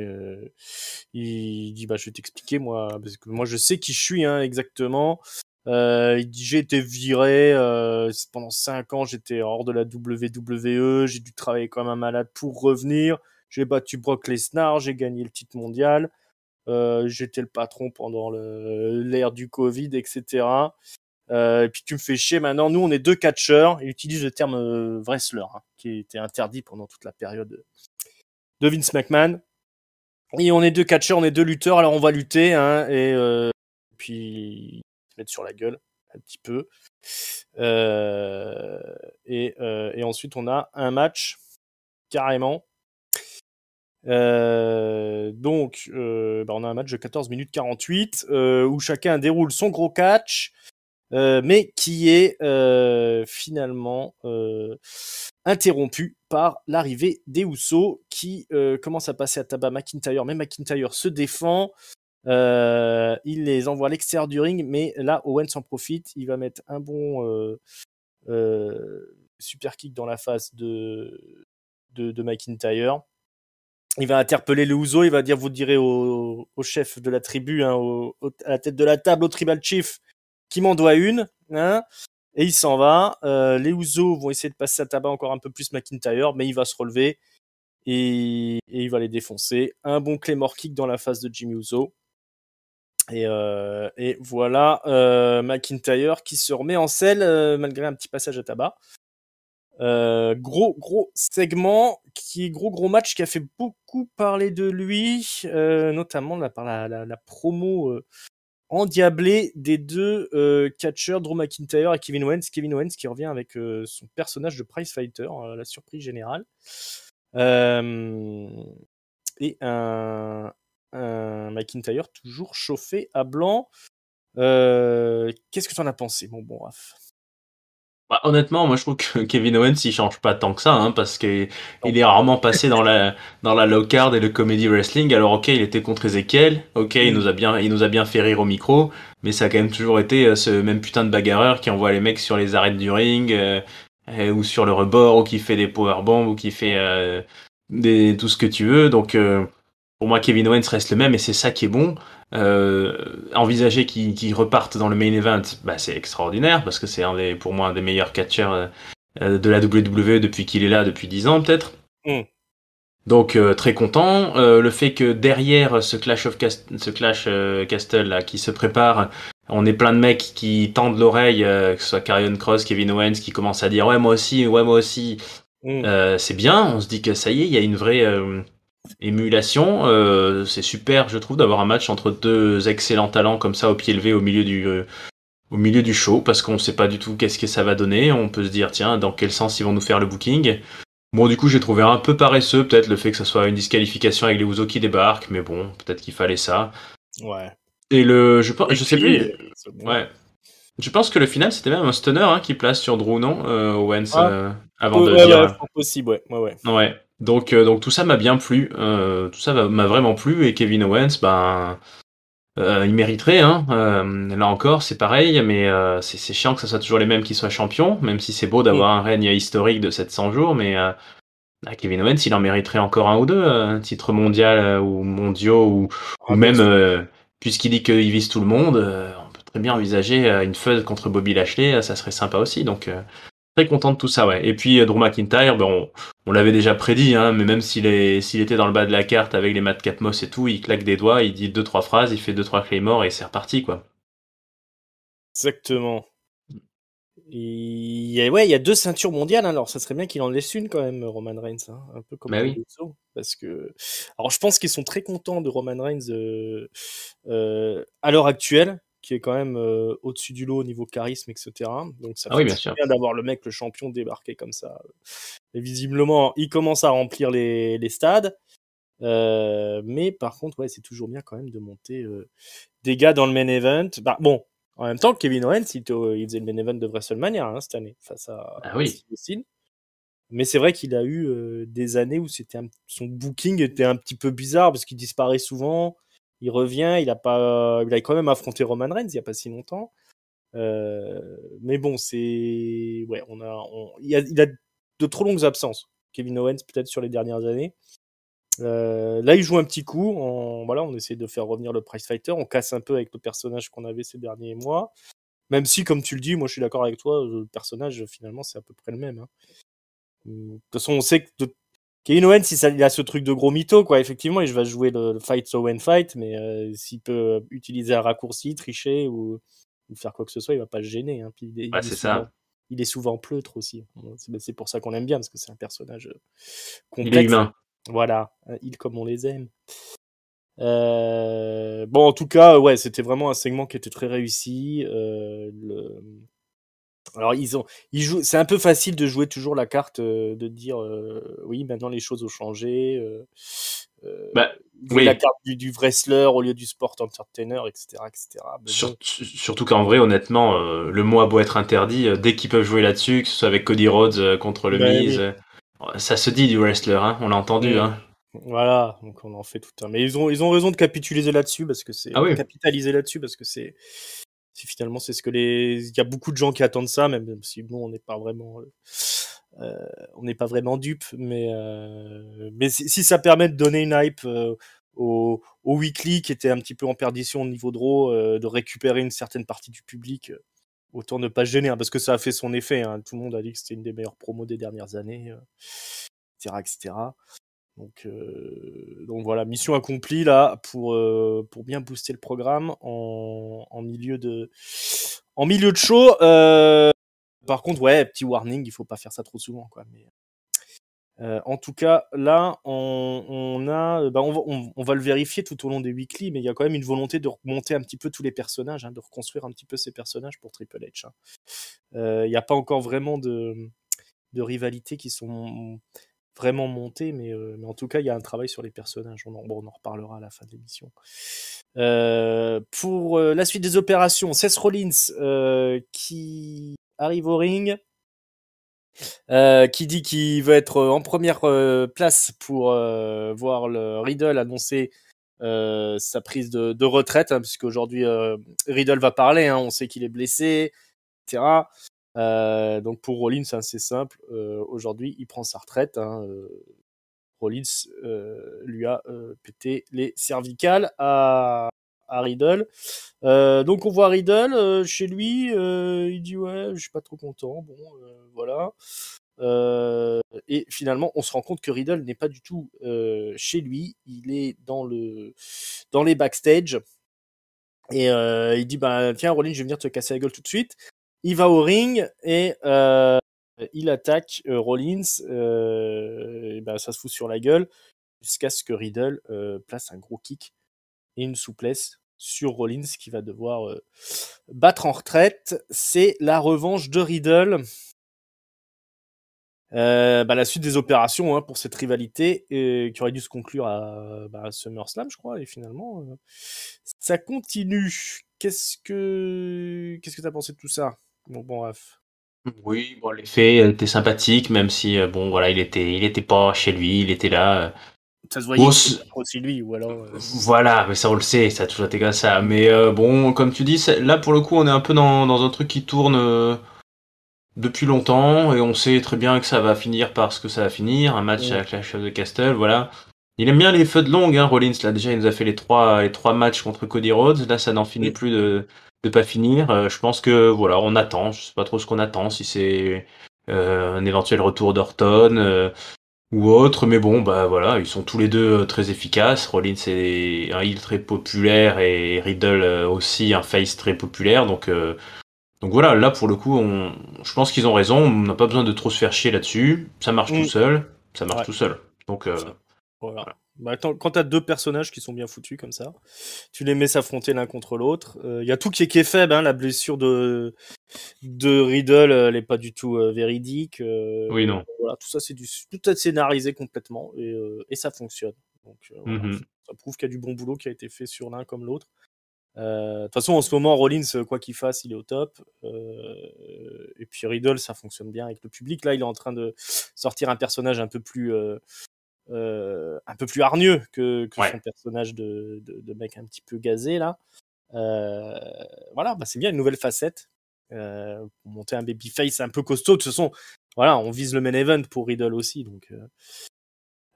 il dit bah je vais t'expliquer moi, parce que moi je sais qui je suis, hein, exactement. Il dit j'ai été viré pendant 5 ans, j'étais hors de la WWE, j'ai dû travailler comme un malade pour revenir, j'ai battu Brock Lesnar, j'ai gagné le titre mondial, j'étais le patron pendant l'ère du Covid, etc. Et puis tu me fais chier maintenant, nous on est 2 catcheurs, il utilise le terme wrestler, hein, qui était interdit pendant toute la période de Vince McMahon. Et on est 2 catcheurs, on est 2 lutteurs, alors on va lutter, hein, et puis se mettre sur la gueule un petit peu. Et ensuite on a un match carrément. Donc on a un match de 14 minutes 48 où chacun déroule son gros catch, mais qui est finalement interrompu par l'arrivée des Usos qui commence à passer à tabac McIntyre, mais McIntyre se défend. Il les envoie à l'extérieur du ring, mais là Owens en profite, il va mettre un bon super kick dans la face de McIntyre. Il va interpeller les Usos, il va dire vous direz au chef de la tribu, hein, à la tête de la table, au tribal chief, qui m'en doit une, hein, et il s'en va. Les Usos vont essayer de passer à tabac encore un peu plus McIntyre, mais il va se relever et il va les défoncer. Un bon Claymore kick dans la face de Jimmy Uso. Et voilà McIntyre qui se remet en selle malgré un petit passage à tabac. Gros segment, gros match qui a fait beaucoup parler de lui, notamment par la promo endiablée des 2 catcheurs, Drew McIntyre et Kevin Owens. Kevin Owens qui revient avec son personnage de prize fighter, la surprise générale. Et un McIntyre toujours chauffé à blanc. Qu'est-ce que tu en as pensé, mon bon Raph? Bah, honnêtement, moi je trouve que Kevin Owens il change pas tant que ça, hein, parce que il est rarement passé dans la low card et le comedy wrestling. Alors ok, il était contre Ezekiel, ok, il nous a bien fait rire au micro, mais ça a quand même toujours été ce même putain de bagarreur qui envoie les mecs sur les arêtes du ring ou sur le rebord, ou qui fait des powerbombs, ou qui fait tout ce que tu veux. Donc pour moi, Kevin Owens reste le même et c'est ça qui est bon. Envisager qu'il reparte dans le main event, bah, c'est extraordinaire parce que c'est pour moi un des meilleurs catcheurs de la WWE depuis qu'il est là, depuis 10 ans peut-être. Donc très content. Le fait que derrière ce Clash Castle là, qui se prépare, on est plein de mecs qui tendent l'oreille, que ce soit Karrion Kross, Kevin Owens, qui commencent à dire ouais moi aussi. C'est bien, on se dit que ça y est, il y a une vraie émulation. C'est super, je trouve, d'avoir un match entre 2 excellents talents comme ça au pied levé au milieu du show, parce qu'on sait pas du tout qu'est-ce que ça va donner. On peut se dire tiens, dans quel sens ils vont nous faire le booking. Bon, du coup, j'ai trouvé un peu paresseux peut-être le fait que ça soit une disqualification avec les Usos qui débarquent, mais bon, peut-être qu'il fallait ça. Ouais. Et je sais plus. Ouais. Je pense que le final c'était même un stunner, hein, qui place sur Drew, non, Owens, avant de dire. Ouais, c'est possible, ouais. Ouais. Donc tout ça m'a bien plu. Tout ça m'a vraiment plu, et Kevin Owens, ben, il mériterait, hein. Là encore, c'est pareil, mais c'est chiant que ça soit toujours les mêmes qui soient champions, même si c'est beau d'avoir un règne historique de 700 jours, mais Kevin Owens, il en mériterait encore un ou deux, un titre mondial ou mondiaux, ou même, puisqu'il dit qu'il vise tout le monde, on peut très bien envisager une feud contre Bobby Lashley, ça serait sympa aussi, donc très content de tout ça, ouais. Et puis Drew McIntyre, ben, on l'avait déjà prédit, hein, mais même s'il était dans le bas de la carte avec les Madcap Moss et tout, il claque des doigts, il dit 2-3 phrases, il fait 2-3 claymores et c'est reparti, quoi. Exactement. Il y a 2 ceintures mondiales, hein, alors ça serait bien qu'il en laisse une quand même, Roman Reigns, hein, un peu comme Bah les oui. Usos, parce que alors je pense qu'ils sont très contents de Roman Reigns à l'heure actuelle, qui est quand même au-dessus du lot au niveau charisme, etc. Donc ça Ah fait oui, bien toujours sûr. bien d'avoir le mec, le champion, débarquer comme ça. Et visiblement, il commence à remplir les stades. Mais par contre, ouais, c'est toujours bien quand même de monter des gars dans le main event. Bah, bon, en même temps, Kevin Owens, il faisait le main event de WrestleMania cette année, face Ah à oui. Steve Austin. Mais c'est vrai qu'il a eu des années où son booking était un petit peu bizarre parce qu'il disparaît souvent. Il revient, il a quand même affronté Roman Reigns il y a pas si longtemps. Mais bon, ouais, il a de trop longues absences. Kevin Owens peut-être sur les dernières années. Là, il joue un petit coup. Voilà, on essaie de faire revenir le Prize Fighter. On casse un peu avec le personnage qu'on avait ces derniers mois. Même si, comme tu le dis, moi je suis d'accord avec toi, le personnage finalement c'est à peu près le même, hein. De toute façon, on sait que Kevin Owens, il a ce truc de gros mytho, quoi. Effectivement, il va jouer le fight so when fight, mais s'il peut utiliser un raccourci, tricher ou faire quoi que ce soit, il va pas se gêner, hein. Puis Bah, c'est ça. il est souvent pleutre aussi. C'est pour ça qu'on l'aime bien, parce que c'est un personnage Il est complexe. humain. Voilà, il comme on les aime. Bon, en tout cas, ouais, c'était vraiment un segment qui était très réussi. Alors c'est un peu facile de jouer toujours la carte de dire oui, maintenant les choses ont changé. Bah, Jouer la oui. carte du wrestler au lieu du sport entertainer, etc., etc. Mais bon, Surtout qu'en vrai, honnêtement, le mot a beau être interdit, dès qu'ils peuvent jouer là-dessus, que ce soit avec Cody Rhodes contre le ben Miz, oui. ça se dit du wrestler, hein, on l'a entendu, Mm. hein. Voilà, donc on en fait tout un. Mais ils ont raison de capitaliser là-dessus parce que Ah oui, finalement c'est ce que il y a beaucoup de gens qui attendent ça, même si nous on n'est pas vraiment dupes, mais si ça permet de donner une hype au weekly qui était un petit peu en perdition au niveau de Raw, de récupérer une certaine partie du public, autant ne pas se gêner, hein, parce que ça a fait son effet, hein. Tout le monde a dit que c'était une des meilleures promos des dernières années, etc., etc. Donc voilà, mission accomplie là pour bien booster le programme en milieu de show. Par contre, ouais, petit warning, il faut pas faire ça trop souvent, quoi. Mais en tout cas, là, on va le vérifier tout au long des weekly, mais il y a quand même une volonté de remonter un petit peu tous les personnages, hein, de reconstruire un petit peu ces personnages pour Triple H, hein. Il n'y a pas encore vraiment de rivalités qui sont vraiment montées, mais en tout cas, il y a un travail sur les personnages. On en reparlera à la fin de l'émission. Pour la suite des opérations, Seth Rollins qui arrive au ring, qui dit qu'il veut être en première place pour voir le Riddle annoncer sa prise de retraite, hein, puisqu'aujourd'hui Riddle va parler, hein, on sait qu'il est blessé, etc. Donc pour Rollins, hein, c'est simple. Aujourd'hui, il prend sa retraite, hein. Rollins lui a pété les cervicales à Riddle. Donc on voit Riddle chez lui, il dit ouais, je suis pas trop content. Bon, voilà. Et finalement, on se rend compte que Riddle n'est pas du tout chez lui. Il est dans les backstage. Et il dit bah tiens Rollins, je vais venir te casser la gueule tout de suite. Il va au ring et il attaque Rollins. Et ben, ça se fout sur la gueule jusqu'à ce que Riddle place un gros kick et une souplesse sur Rollins qui va devoir battre en retraite. C'est la revanche de Riddle. La suite des opérations, hein, pour cette rivalité qui aurait dû se conclure à SummerSlam, je crois, et finalement ça continue. Qu'est-ce que t'as pensé de tout ça? Bon, bref. oui, bon, l'effet était sympathique, même si, bon, voilà, il était pas chez lui, il était là. Ça se voyait Bon, que c'était pas trop aussi lui, ou alors. voilà, mais ça on le sait, ça a toujours été comme ça. Mais bon, comme tu dis, là pour le coup, on est un peu dans un truc qui tourne depuis longtemps et on sait très bien que ça va finir par ce que ça va finir, un match à Clash of the Castle, voilà. Il aime bien les feux de longue, hein, Rollins. Là déjà, il nous a fait les trois matchs contre Cody Rhodes. Là, ça n'en finit plus de pas finir. Je pense que voilà, on attend. Je sais pas trop ce qu'on attend, si c'est un éventuel retour d'Orton ou autre, mais bon, bah voilà, ils sont tous les deux très efficaces. Rollins est un heel très populaire et Riddle aussi un face très populaire, donc Donc voilà, là pour le coup, je pense qu'ils ont raison, on n'a pas besoin de trop se faire chier là-dessus, ça marche tout Mm. seul, ça marche Ouais, tout seul. Donc ça. Voilà. voilà. Bah, quand t'as deux personnages qui sont bien foutus comme ça, tu les mets s'affronter l'un contre l'autre. Il y a tout qui est faible, hein, la blessure de Riddle, elle est pas du tout véridique. Oui, non. Voilà, tout ça, tout est scénarisé complètement et ça fonctionne. Donc voilà, Mhm. ça prouve qu'il y a du bon boulot qui a été fait sur l'un comme l'autre. De toute façon, en ce moment, Rollins, quoi qu'il fasse, il est au top. Et puis Riddle, ça fonctionne bien avec le public. Là, il est en train de sortir un personnage un peu plus hargneux que Ouais. son personnage de mec un petit peu gazé là. Euh, voilà, bah c'est bien une nouvelle facette. Pour monter un babyface un peu costaud. De toute façon, voilà, on vise le main event pour Riddle aussi, donc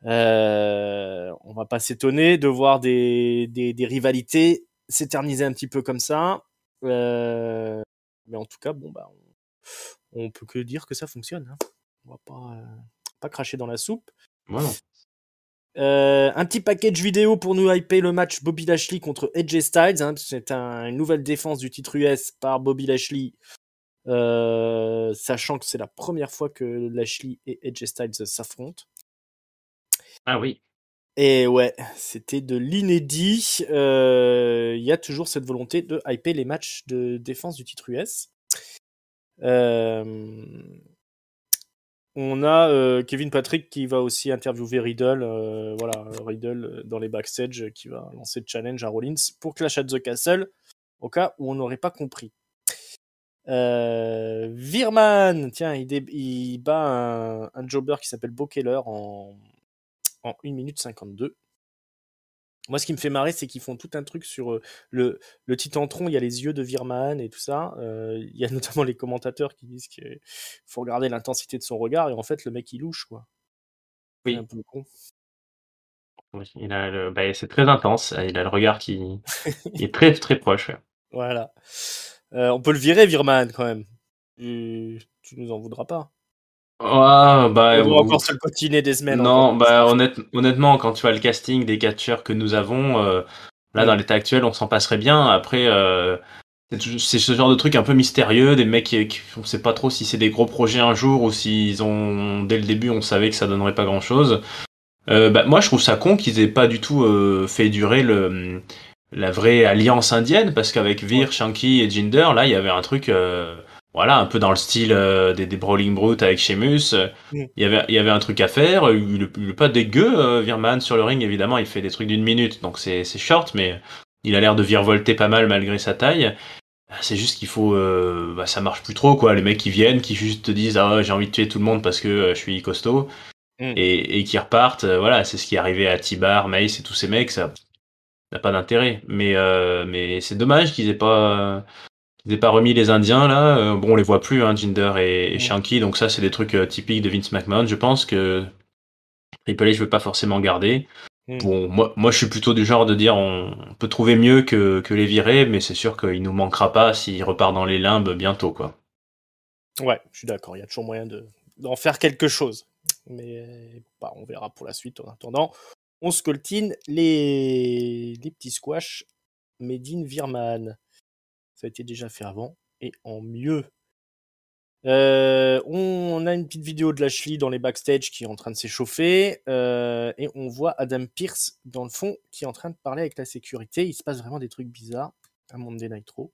on va pas s'étonner de voir des rivalités s'éterniser un petit peu comme ça. Mais en tout cas, bon bah, on peut que dire que ça fonctionne. Hein. On va pas cracher dans la soupe. Moi non. Un petit package vidéo pour nous hyper le match Bobby Lashley contre AJ Styles. Hein. C'est une nouvelle défense du titre US par Bobby Lashley, sachant que c'est la première fois que Lashley et AJ Styles s'affrontent. Ah oui. Et ouais, c'était de l'inédit. Il y a toujours cette volonté de hyper les matchs de défense du titre US. Euh, On a Kevin Patrick qui va aussi interviewer Riddle, voilà, Riddle dans les backstage qui va lancer le challenge à Rollins pour Clash at the Castle, au cas où on n'aurait pas compris. Virman, tiens, il bat un jobber qui s'appelle Bo Keller en 1 minute 52. Moi, ce qui me fait marrer, c'est qu'ils font tout un truc sur le Titantron. Il y a les yeux de Virman et tout ça. Il y a notamment les commentateurs qui disent qu'il faut regarder l'intensité de son regard. Et en fait, le mec, il louche, quoi. C'est un Oui. peu con. Oui. Bah, c'est très intense. Il a le regard qui est très très proche. Ouais. Voilà. On peut le virer, Virman, quand même. Tu nous en voudras pas. Ah, bah, On doit encore se le continuer des semaines encore non, comme ça. bah honnêtement, quand tu vois le casting des catcheurs que nous avons, là dans Mm. l'état actuel, on s'en passerait bien. Après, c'est ce genre de truc un peu mystérieux, des mecs on sait pas trop si c'est des gros projets un jour ou s'ils ont dès le début on savait que ça donnerait pas grand chose. Bah, moi je trouve ça con qu'ils aient pas du tout fait durer la vraie alliance indienne parce qu'avec Ouais. Veer, Shanky et Jinder, là il y avait un truc voilà un peu dans le style des Brawling Brutes avec Sheamus. Mm. Il y avait un truc à faire. Il est pas dégueu, Virman sur le ring évidemment. Il fait des trucs d'une minute donc c'est short mais il a l'air de virevolter pas mal malgré sa taille. C'est juste qu'il faut, bah, ça marche plus trop quoi. Les mecs qui viennent, qui juste te disent ah j'ai envie de tuer tout le monde parce que je suis costaud Mm. et qui repartent. Voilà, c'est ce qui est arrivé à T-Bar, Mace et tous ces mecs. Ça n'a pas d'intérêt. Mais c'est dommage qu'ils aient pas remis les Indiens là. Bon, on les voit plus, hein, Jinder et Mm. Shanky. Donc ça, c'est des trucs typiques de Vince McMahon. Je pense que Triple H veut pas forcément garder. Mm. Bon, moi, je suis plutôt du genre de dire on peut trouver mieux que les virer, mais c'est sûr qu'il nous manquera pas s'il repart dans les limbes bientôt, quoi. Ouais, je suis d'accord. Il y a toujours moyen d'en faire quelque chose. Mais bah, on verra pour la suite. En attendant, on scoltine les petits squash made in Virman. Ça a été déjà fait avant et en mieux. On a une petite vidéo de Lashley dans les backstage qui est en train de s'échauffer et on voit Adam Pearce dans le fond qui est en train de parler avec la sécurité. Il se passe vraiment des trucs bizarres à Monday Nitro.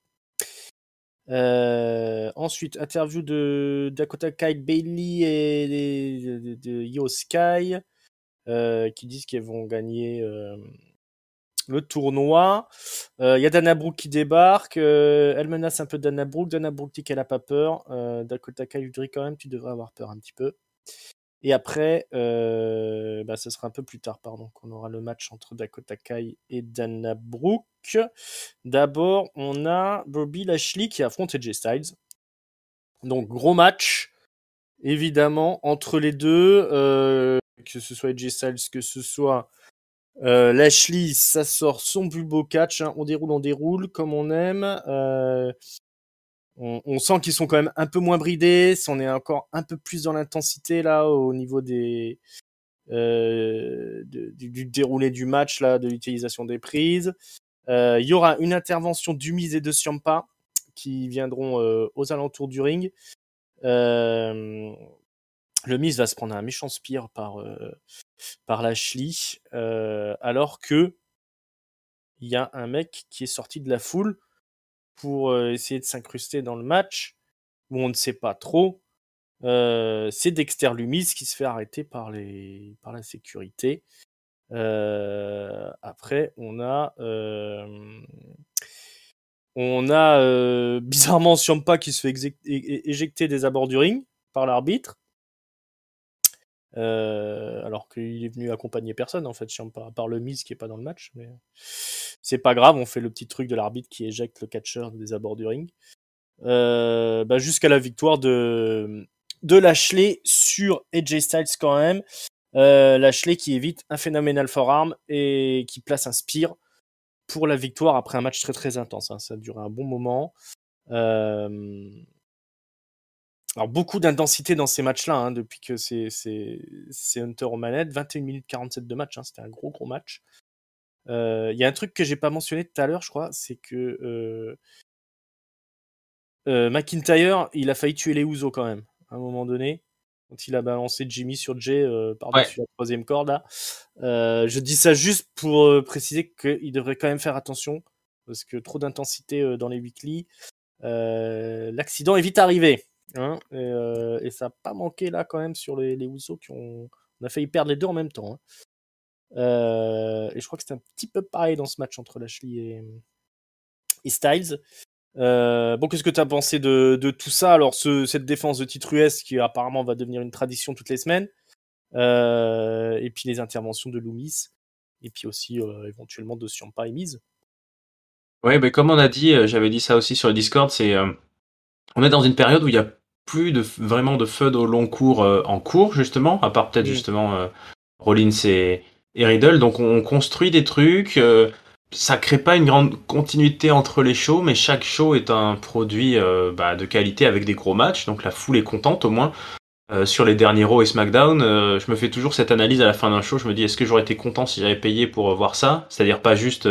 Ensuite, interview de Dakota Kai, Bailey et de Io Sky qui disent qu'elles vont gagner le tournoi. Il y a Dana Brooke qui débarque. Elle menace un peu Dana Brooke. Dana Brooke dit qu'elle a pas peur. Dakota Kai lui dit quand même, tu devrais avoir peur un petit peu. Et après, bah, ce sera un peu plus tard, pardon, qu'on aura le match entre Dakota Kai et Dana Brooke. D'abord, on a Bobby Lashley qui affronte AJ Styles. Donc, gros match, évidemment, entre les deux. Que ce soit AJ Styles, que ce soit Lashley, ça sort son plus beau catch. Hein. On déroule, comme on aime. On sent qu'ils sont quand même un peu moins bridés. On est encore un peu plus dans l'intensité là au niveau du déroulé du match là, de l'utilisation des prises. Il y aura une intervention d'Umiz et de Ciampa qui viendront aux alentours du ring. Le Miz va se prendre un méchant spear par Lashley, alors que il y a un mec qui est sorti de la foule pour essayer de s'incruster dans le match, où on ne sait pas trop. C'est Dexter Lumis qui se fait arrêter par la sécurité. Après, on a bizarrement Ciampa qui se fait éjecter des abords du ring par l'arbitre. Alors qu'il est venu accompagner personne en fait, Ciampa, à part le Miz qui est pas dans le match, mais c'est pas grave, on fait le petit truc de l'arbitre qui éjecte le catcheur des abords du ring. Jusqu'à la victoire de Lashley sur AJ Styles quand même. Lashley qui évite un phénoménal forearm et qui place un spear pour la victoire après un match très très intense. Hein. Ça a duré un bon moment. Alors beaucoup d'intensité dans ces matchs-là, hein, depuis que c'est Hunter aux manettes. 21 minutes 47 de match, hein, c'était un gros match. Il y a un truc que j'ai pas mentionné tout à l'heure, je crois, c'est que McIntyre, il a failli tuer les Usos quand même, à un moment donné, quand il a balancé Jimmy sur Jay par-dessus la troisième corde. Là. Je dis ça juste pour préciser qu'il devrait quand même faire attention, parce que trop d'intensité dans les weekly, l'accident est vite arrivé. Hein, et ça n'a pas manqué là quand même sur les Usos on a failli perdre les deux en même temps. Hein. Et je crois que c'était un petit peu pareil dans ce match entre Lashley et Styles. Qu'est-ce que tu as pensé de tout ça? Alors, cette défense de titre US qui apparemment va devenir une tradition toutes les semaines, et puis les interventions de Loomis, et puis aussi éventuellement de Ciampa et Miz. Ouais, comme on a dit, j'avais dit ça aussi sur le Discord, on est dans une période où il y a plus vraiment de feud au long cours en cours justement, à part peut-être justement Rollins et Riddle. Donc on construit des trucs. Ça crée pas une grande continuité entre les shows, mais chaque show est un produit de qualité avec des gros matchs. Donc la foule est contente au moins. Sur les derniers Raw et SmackDown, je me fais toujours cette analyse à la fin d'un show. Je me dis, est-ce que j'aurais été content si j'avais payé pour voir ça? C'est-à-dire pas juste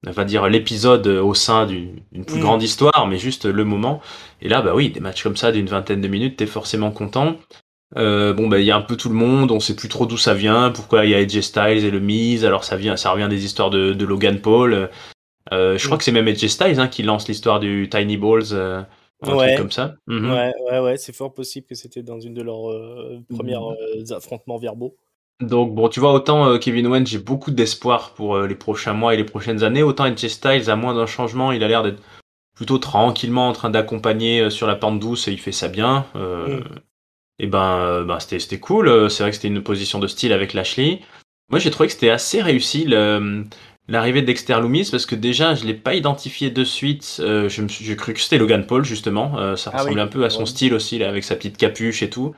on va dire l'épisode au sein d'une plus grande histoire, mais juste le moment. Et là, oui, des matchs comme ça d'une vingtaine de minutes, t'es forcément content. Il y a un peu tout le monde, on sait plus trop d'où ça vient, pourquoi il y a AJ Styles et le Miz, alors ça revient des histoires de Logan Paul. Je crois que c'est même AJ Styles qui lance l'histoire du Tiny Balls, un truc comme ça. Ouais, c'est fort possible que c'était dans une de leurs premières affrontements verbaux. Donc tu vois, autant Kevin Owens, j'ai beaucoup d'espoir pour les prochains mois et les prochaines années, autant AJ Styles, à moins d'un changement, il a l'air d'être plutôt tranquillement en train d'accompagner sur la pente douce et il fait ça bien. Et c'était cool. C'est vrai que c'était une position de style avec Lashley. Moi, j'ai trouvé que c'était assez réussi l'arrivée de Dexter Lumis parce que déjà, je l'ai pas identifié de suite. J'ai cru que c'était Logan Paul justement. Ça ressemblait un peu à son style aussi là, avec sa petite capuche et tout.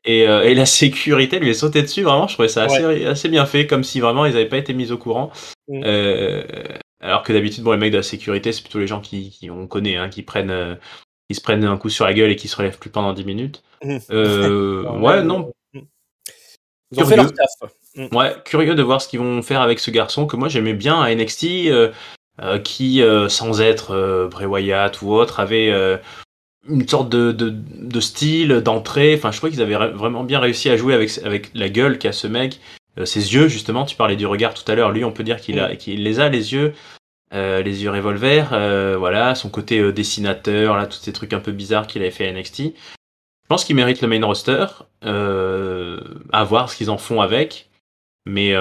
Et la sécurité lui est sautée dessus, vraiment, je trouvais ça assez bien fait, comme si vraiment ils n'avaient pas été mis au courant. Alors que d'habitude, les mecs de la sécurité, c'est plutôt les gens on connaît, qui se prennent un coup sur la gueule et qui se relèvent plus pendant 10 minutes. Non. Ils ont fait leur taf. Ouais, curieux de voir ce qu'ils vont faire avec ce garçon que moi j'aimais bien à NXT, qui, sans être Bray Wyatt ou autre, avait une sorte de style, d'entrée. Enfin, je crois qu'ils avaient vraiment bien réussi à jouer avec la gueule qu'a ce mec. Ses yeux, justement, tu parlais du regard tout à l'heure. Lui, on peut dire qu'il les a, les yeux revolver. Voilà, son côté dessinateur, là, tous ces trucs un peu bizarres qu'il avait fait à NXT. Je pense qu'il mérite le main roster. À voir ce qu'ils en font avec. Mais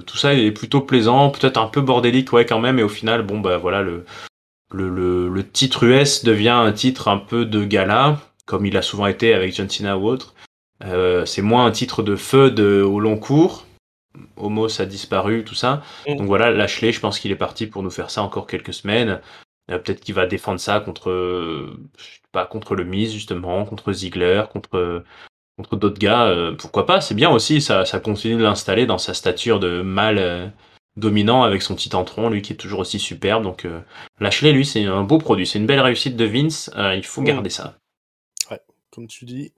tout ça est plutôt plaisant, peut-être un peu bordélique, quand même. Et au final, voilà, le titre US devient un titre un peu de gala, comme il a souvent été avec John Cena ou autre. C'est moins un titre de feud au long cours. Homos a disparu, tout ça. Donc voilà, Lashley, je pense qu'il est parti pour nous faire ça encore quelques semaines. Peut-être qu'il va défendre ça contre le Miz, justement, contre Ziggler, contre d'autres gars. Pourquoi pas, c'est bien aussi, ça continue de l'installer dans sa stature de mâle dominant avec son petit tentron, lui qui est toujours aussi superbe. Donc Lashley, lui, c'est un beau produit, c'est une belle réussite de Vince, il faut garder ça. Ouais, comme tu dis,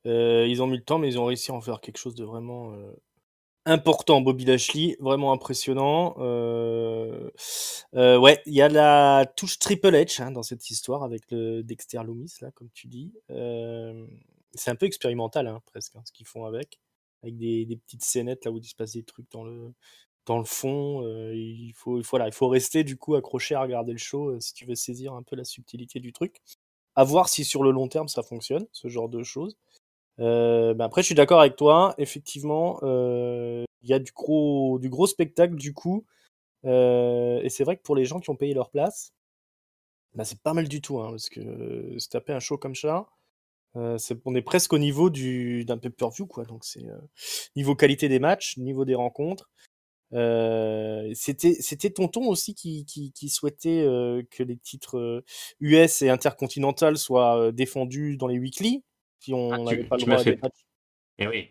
ils ont mis le temps, mais ils ont réussi à en faire quelque chose de vraiment important, Bobby Lashley, vraiment impressionnant. Ouais, il y a la touche Triple H dans cette histoire avec le Dexter Loomis, là, comme tu dis. C'est un peu expérimental, presque, ce qu'ils font avec des petites scénettes là où il se passe des trucs dans le fond. Il faut rester du coup accroché à regarder le show si tu veux saisir un peu la subtilité du truc. À voir si sur le long terme ça fonctionne, ce genre de choses. Après, je suis d'accord avec toi. Effectivement, il y a du gros spectacle du coup. Et c'est vrai que pour les gens qui ont payé leur place, c'est pas mal du tout, parce que se taper un show comme ça, on est presque au niveau d'un pay-per-view, quoi. Donc c'est niveau qualité des matchs, niveau des rencontres. C'était Tonton aussi qui souhaitait que les titres US et Intercontinental soient défendus dans les weekly, si on n'avait pas le Tu m'as droit à des fait. matchs. Eh oui.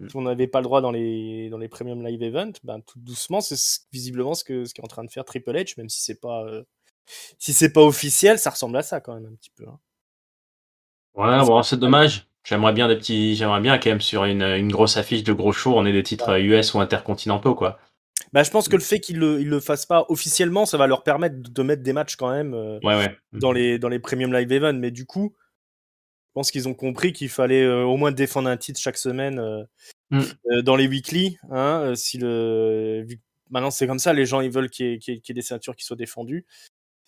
Si on n'avait pas le droit dans les premium live events, tout doucement, c'est visiblement ce qu'est en train de faire Triple H, même si c'est pas officiel, ça ressemble à ça quand même un petit peu. Ouais, bon, c'est dommage. J'aimerais bien quand même sur une grosse affiche de gros shows, on ait des titres US ou intercontinentaux, quoi. Je pense que le fait qu'ils le fassent pas officiellement, ça va leur permettre de mettre des matchs quand même Ouais. dans les premium live events. Mais du coup, je pense qu'ils ont compris qu'il fallait au moins défendre un titre chaque semaine dans les weekly. Vu que maintenant c'est comme ça, les gens ils veulent qu'il y ait des ceintures qui soient défendues.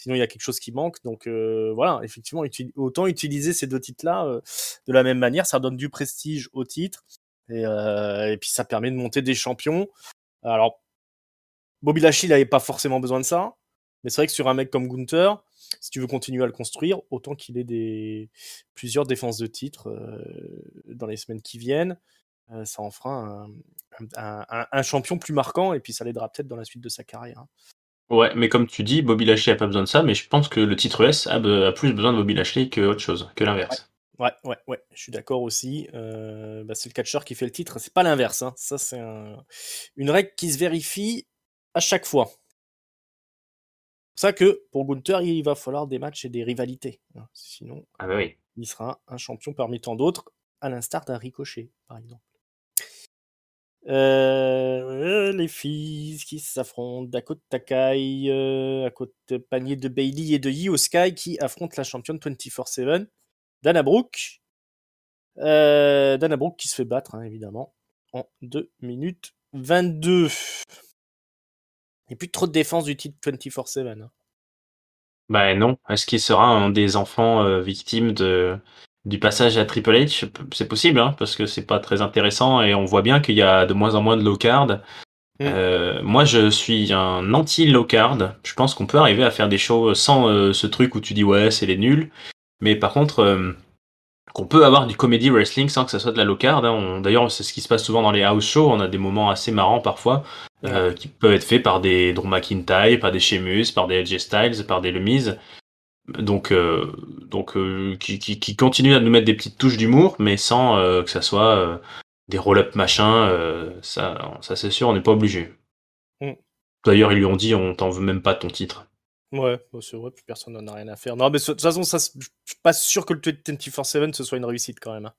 Sinon, il y a quelque chose qui manque. Donc voilà, effectivement, autant utiliser ces deux titres-là de la même manière. Ça donne du prestige au titre. Et puis ça permet de monter des champions. Alors, Bobby Lashley, il n'avait pas forcément besoin de ça. Mais c'est vrai que sur un mec comme Gunther, si tu veux continuer à le construire, autant qu'il ait plusieurs défenses de titre dans les semaines qui viennent. Ça en fera un champion plus marquant. Et puis ça l'aidera peut-être dans la suite de sa carrière. Ouais, mais comme tu dis, Bobby Lashley a pas besoin de ça, mais je pense que le titre US a plus besoin de Bobby Lashley que autre chose, que l'inverse. Ouais, je suis d'accord aussi. C'est le catcheur qui fait le titre, c'est pas l'inverse. Ça, c'est une règle qui se vérifie à chaque fois. C'est ça que pour Gunther, il va falloir des matchs et des rivalités. Sinon, Ah bah oui. il sera un champion parmi tant d'autres, à l'instar d'un Ricochet, par exemple. Les filles qui s'affrontent, Dakota Takai, à côté panier de Bailey et de Io Sky qui affrontent la championne 24/7, Dana Brooke. Dana Brooke qui se fait battre, évidemment, en 2 minutes 22. Et plus trop de défense du titre 24/7. Bah non. Est-ce qu'il sera un des enfants victimes du passage à Triple H? C'est possible, parce que c'est pas très intéressant et on voit bien qu'il y a de moins en moins de low card. Moi, je suis un anti-low card. Je pense qu'on peut arriver à faire des shows sans ce truc où tu dis ouais, c'est les nuls. Mais par contre, qu'on peut avoir du comedy wrestling sans que ça soit de la low card. D'ailleurs, c'est ce qui se passe souvent dans les house shows. On a des moments assez marrants parfois qui peuvent être faits par des Drew McIntyre, par des Sheamus, par des AJ Styles, par des Lemise. Donc qui continuent à nous mettre des petites touches d'humour, mais sans que ça soit des roll-up machin. Ça c'est sûr, on n'est pas obligé. D'ailleurs, ils lui ont dit, on t'en veut même pas ton titre. Ouais, c'est vrai, plus personne n'en a rien à faire. Non, mais de toute façon, je suis pas sûr que le 24/7 ce soit une réussite quand même.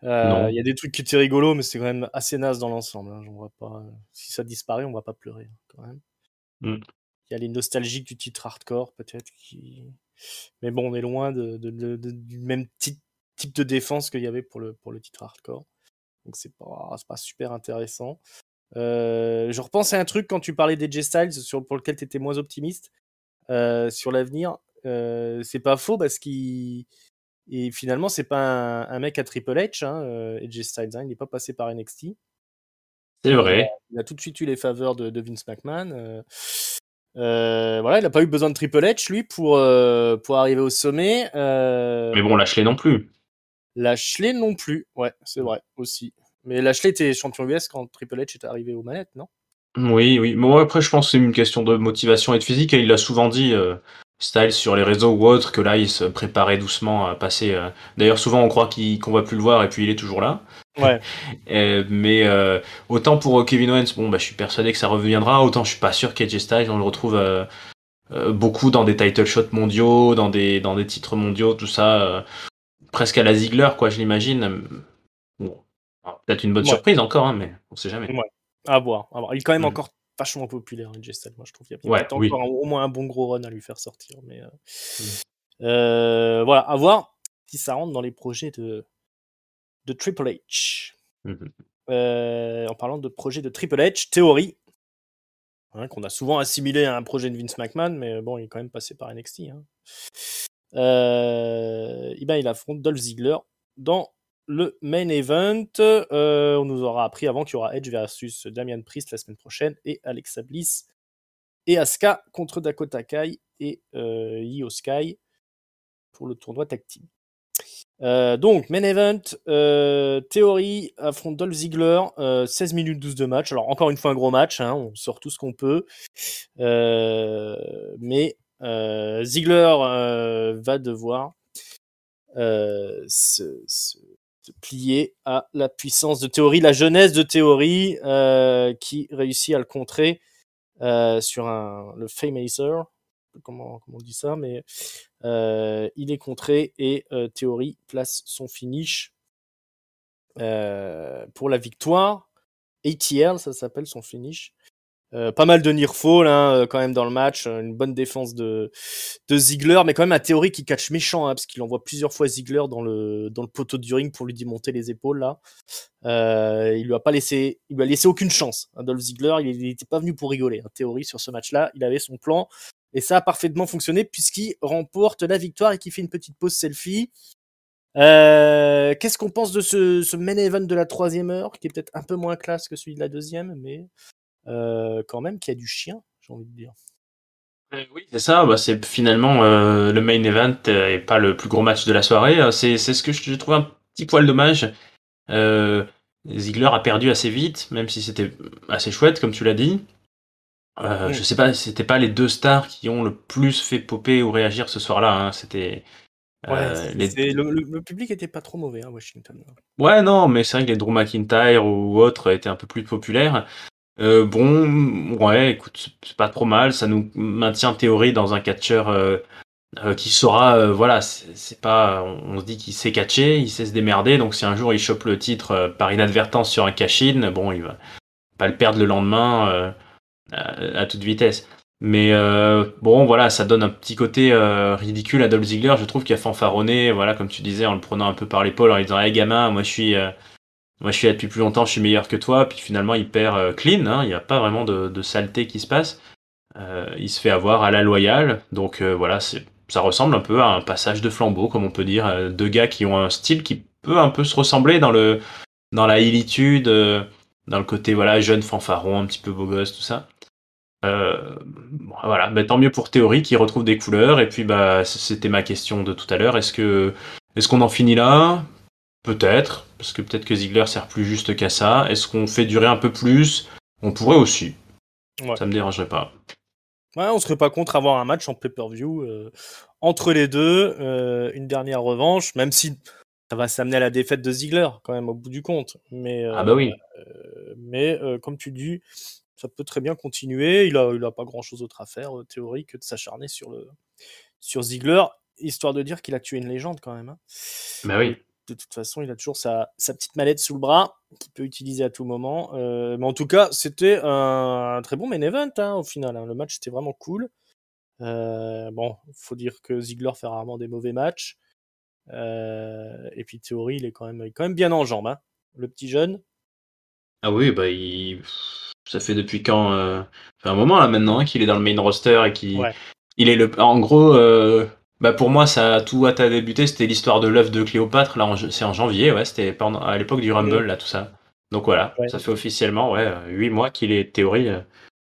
Non. Il y a des trucs qui étaient rigolos, mais c'est quand même assez naze dans l'ensemble. On va pas, si ça disparaît, on va pas pleurer quand même. Il y a les nostalgiques du titre hardcore, peut-être. Mais bon, on est loin du même type de défense qu'il y avait pour le titre hardcore. Donc c'est pas super intéressant. Je repense à un truc quand tu parlais d'AJ Styles pour lequel tu étais moins optimiste sur l'avenir. C'est pas faux parce et finalement c'est pas un mec à Triple H, AJ Styles, il n'est pas passé par NXT. C'est vrai. Il a tout de suite eu les faveurs de Vince McMahon. Voilà, il n'a pas eu besoin de Triple H lui pour arriver au sommet. Mais bon, Lashley non plus. Lashley non plus, ouais, c'est vrai aussi. Mais Lashley était champion US quand Triple H est arrivé aux manettes, non? Oui. Moi, après, je pense que c'est une question de motivation et de physique. Et il l'a souvent dit, Styles, sur les réseaux ou autres, que là, il se préparait doucement à passer. D'ailleurs, souvent, on croit qu'on va plus le voir et puis il est toujours là. Ouais. Mais autant pour Kevin Owens, je suis persuadé que ça reviendra. Autant je suis pas sûr qu'AJ Styles, on le retrouve beaucoup dans des title shots mondiaux, dans des titres mondiaux, tout ça. Presque à la Ziggler, quoi, je l'imagine. Bon. Alors, peut-être une bonne Ouais, surprise encore, hein, mais on sait jamais. ouais. À voir, à voir. Il est quand même Mmh. encore vachement populaire, AJ Styles, moi je trouve. Il y a Ouais, peut-être oui. encore au moins un bon gros run à lui faire sortir. Mais Mmh. voilà, à voir si ça rentre dans les projets de Triple H. Mmh. En parlant de projet de Triple H, Theory, hein, qu'on a souvent assimilé à un projet de Vince McMahon, mais bon, il est quand même passé par NXT. Hein. Et ben, il affronte Dolph Ziggler dans le main event. On nous aura appris avant qu'il y aura Edge versus Damian Priest la semaine prochaine et Alexa Bliss et Asuka contre Dakota Kai et Io Sky pour le tournoi tag team. Donc, main event, Theory affronte Dolph Ziggler, 16 minutes 12 de match. Alors, encore une fois, un gros match, hein, on sort tout ce qu'on peut. Mais Ziggler va devoir se plier à la puissance de Theory, la jeunesse de Theory, qui réussit à le contrer sur le Famazer. Comment on dit ça, mais il est contré et Theory place son finish pour la victoire. ATL, ça s'appelle son finish. Pas mal de near fall hein, quand même dans le match, une bonne défense de Ziggler, mais quand même un Theory qui catch méchant, hein, parce qu'il envoie plusieurs fois Ziggler dans le poteau du ring pour lui démonter les épaules là. Il lui a laissé aucune chance. Adolphe Ziggler, il n'était pas venu pour rigoler. En théorie, sur ce match-là, il avait son plan et ça a parfaitement fonctionné puisqu'il remporte la victoire et qu'il fait une petite pause selfie. Qu'est-ce qu'on pense de ce main event de la 3e heure, qui est peut-être un peu moins classe que celui de la 2e, mais quand même qui a du chien, j'ai envie de dire. Oui, c'est ça. Bah, c'est finalement le main event et pas le plus gros match de la soirée. C'est ce que je trouve un petit poil dommage. Euh, Ziggler a perdu assez vite, même si c'était assez chouette, comme tu l'as dit. Je sais pas, c'était pas les deux stars qui ont le plus fait popper ou réagir ce soir-là. Hein. C'était Ouais, les. le public était pas trop mauvais à Washington. Ouais, non, mais c'est vrai que les Drew McIntyre ou autres étaient un peu plus populaires. Bon, ouais, écoute, c'est pas trop mal. Ça nous maintient théorie dans un catcheur qui saura, voilà, c'est pas, on se dit qu'il sait catcher, il sait se démerder. Donc si un jour il chope le titre par inadvertance sur un cash-in, bon, il va pas le perdre le lendemain à toute vitesse. Mais bon, voilà, ça donne un petit côté ridicule à Dolph Ziggler. Je trouve qu'il a fanfaronné, voilà, comme tu disais, en le prenant un peu par l'épaule, en lui disant, hey gamin, moi, je suis là depuis plus longtemps, je suis meilleur que toi. Puis finalement, il perd clean. Hein, il n'y a pas vraiment de saleté qui se passe. Il se fait avoir à la loyale. Donc voilà, ça ressemble un peu à un passage de flambeau, comme on peut dire. Deux gars qui ont un style qui peut un peu se ressembler dans la hélitude, dans le côté voilà jeune fanfaron, un petit peu beau gosse, tout ça. Bon, voilà, bah, tant mieux pour Théorie qui retrouve des couleurs. Et puis bah c'était ma question de tout à l'heure. Est-ce qu'on en finit là? Peut-être, parce que peut-être que Ziggler sert plus juste qu'à ça. Est-ce qu'on fait durer un peu plus? On pourrait aussi. Ouais. Ça me dérangerait pas. Ouais, on serait pas contre avoir un match en pay-per-view entre les deux, une dernière revanche, même si ça va s'amener à la défaite de Ziggler quand même au bout du compte. Ah bah oui. Mais comme tu dis, ça peut très bien continuer. Il a pas grand-chose d'autre à faire, théorie, que de s'acharner sur Ziggler, histoire de dire qu'il a tué une légende quand même. Hein. Bah Et oui. de toute façon, il a toujours sa petite mallette sous le bras qu'il peut utiliser à tout moment. Mais en tout cas, c'était un très bon main event hein, au final. Hein. Le match était vraiment cool. Bon, faut dire que Ziggler fait rarement des mauvais matchs. Et puis Theory, il est quand même bien en jambes. Hein. Le petit jeune. Ah oui, bah ça fait depuis quand ça fait un moment là maintenant hein, qu'il est dans le main roster et Ouais. il est le en gros bah pour moi ça tout a débuté, c'était l'histoire de l'œuf de Cléopâtre là c'est en janvier, ouais, c'était à l'époque du Rumble Mm. là tout ça. Donc voilà, Ouais. ça fait officiellement ouais 8 mois qu'il est théorie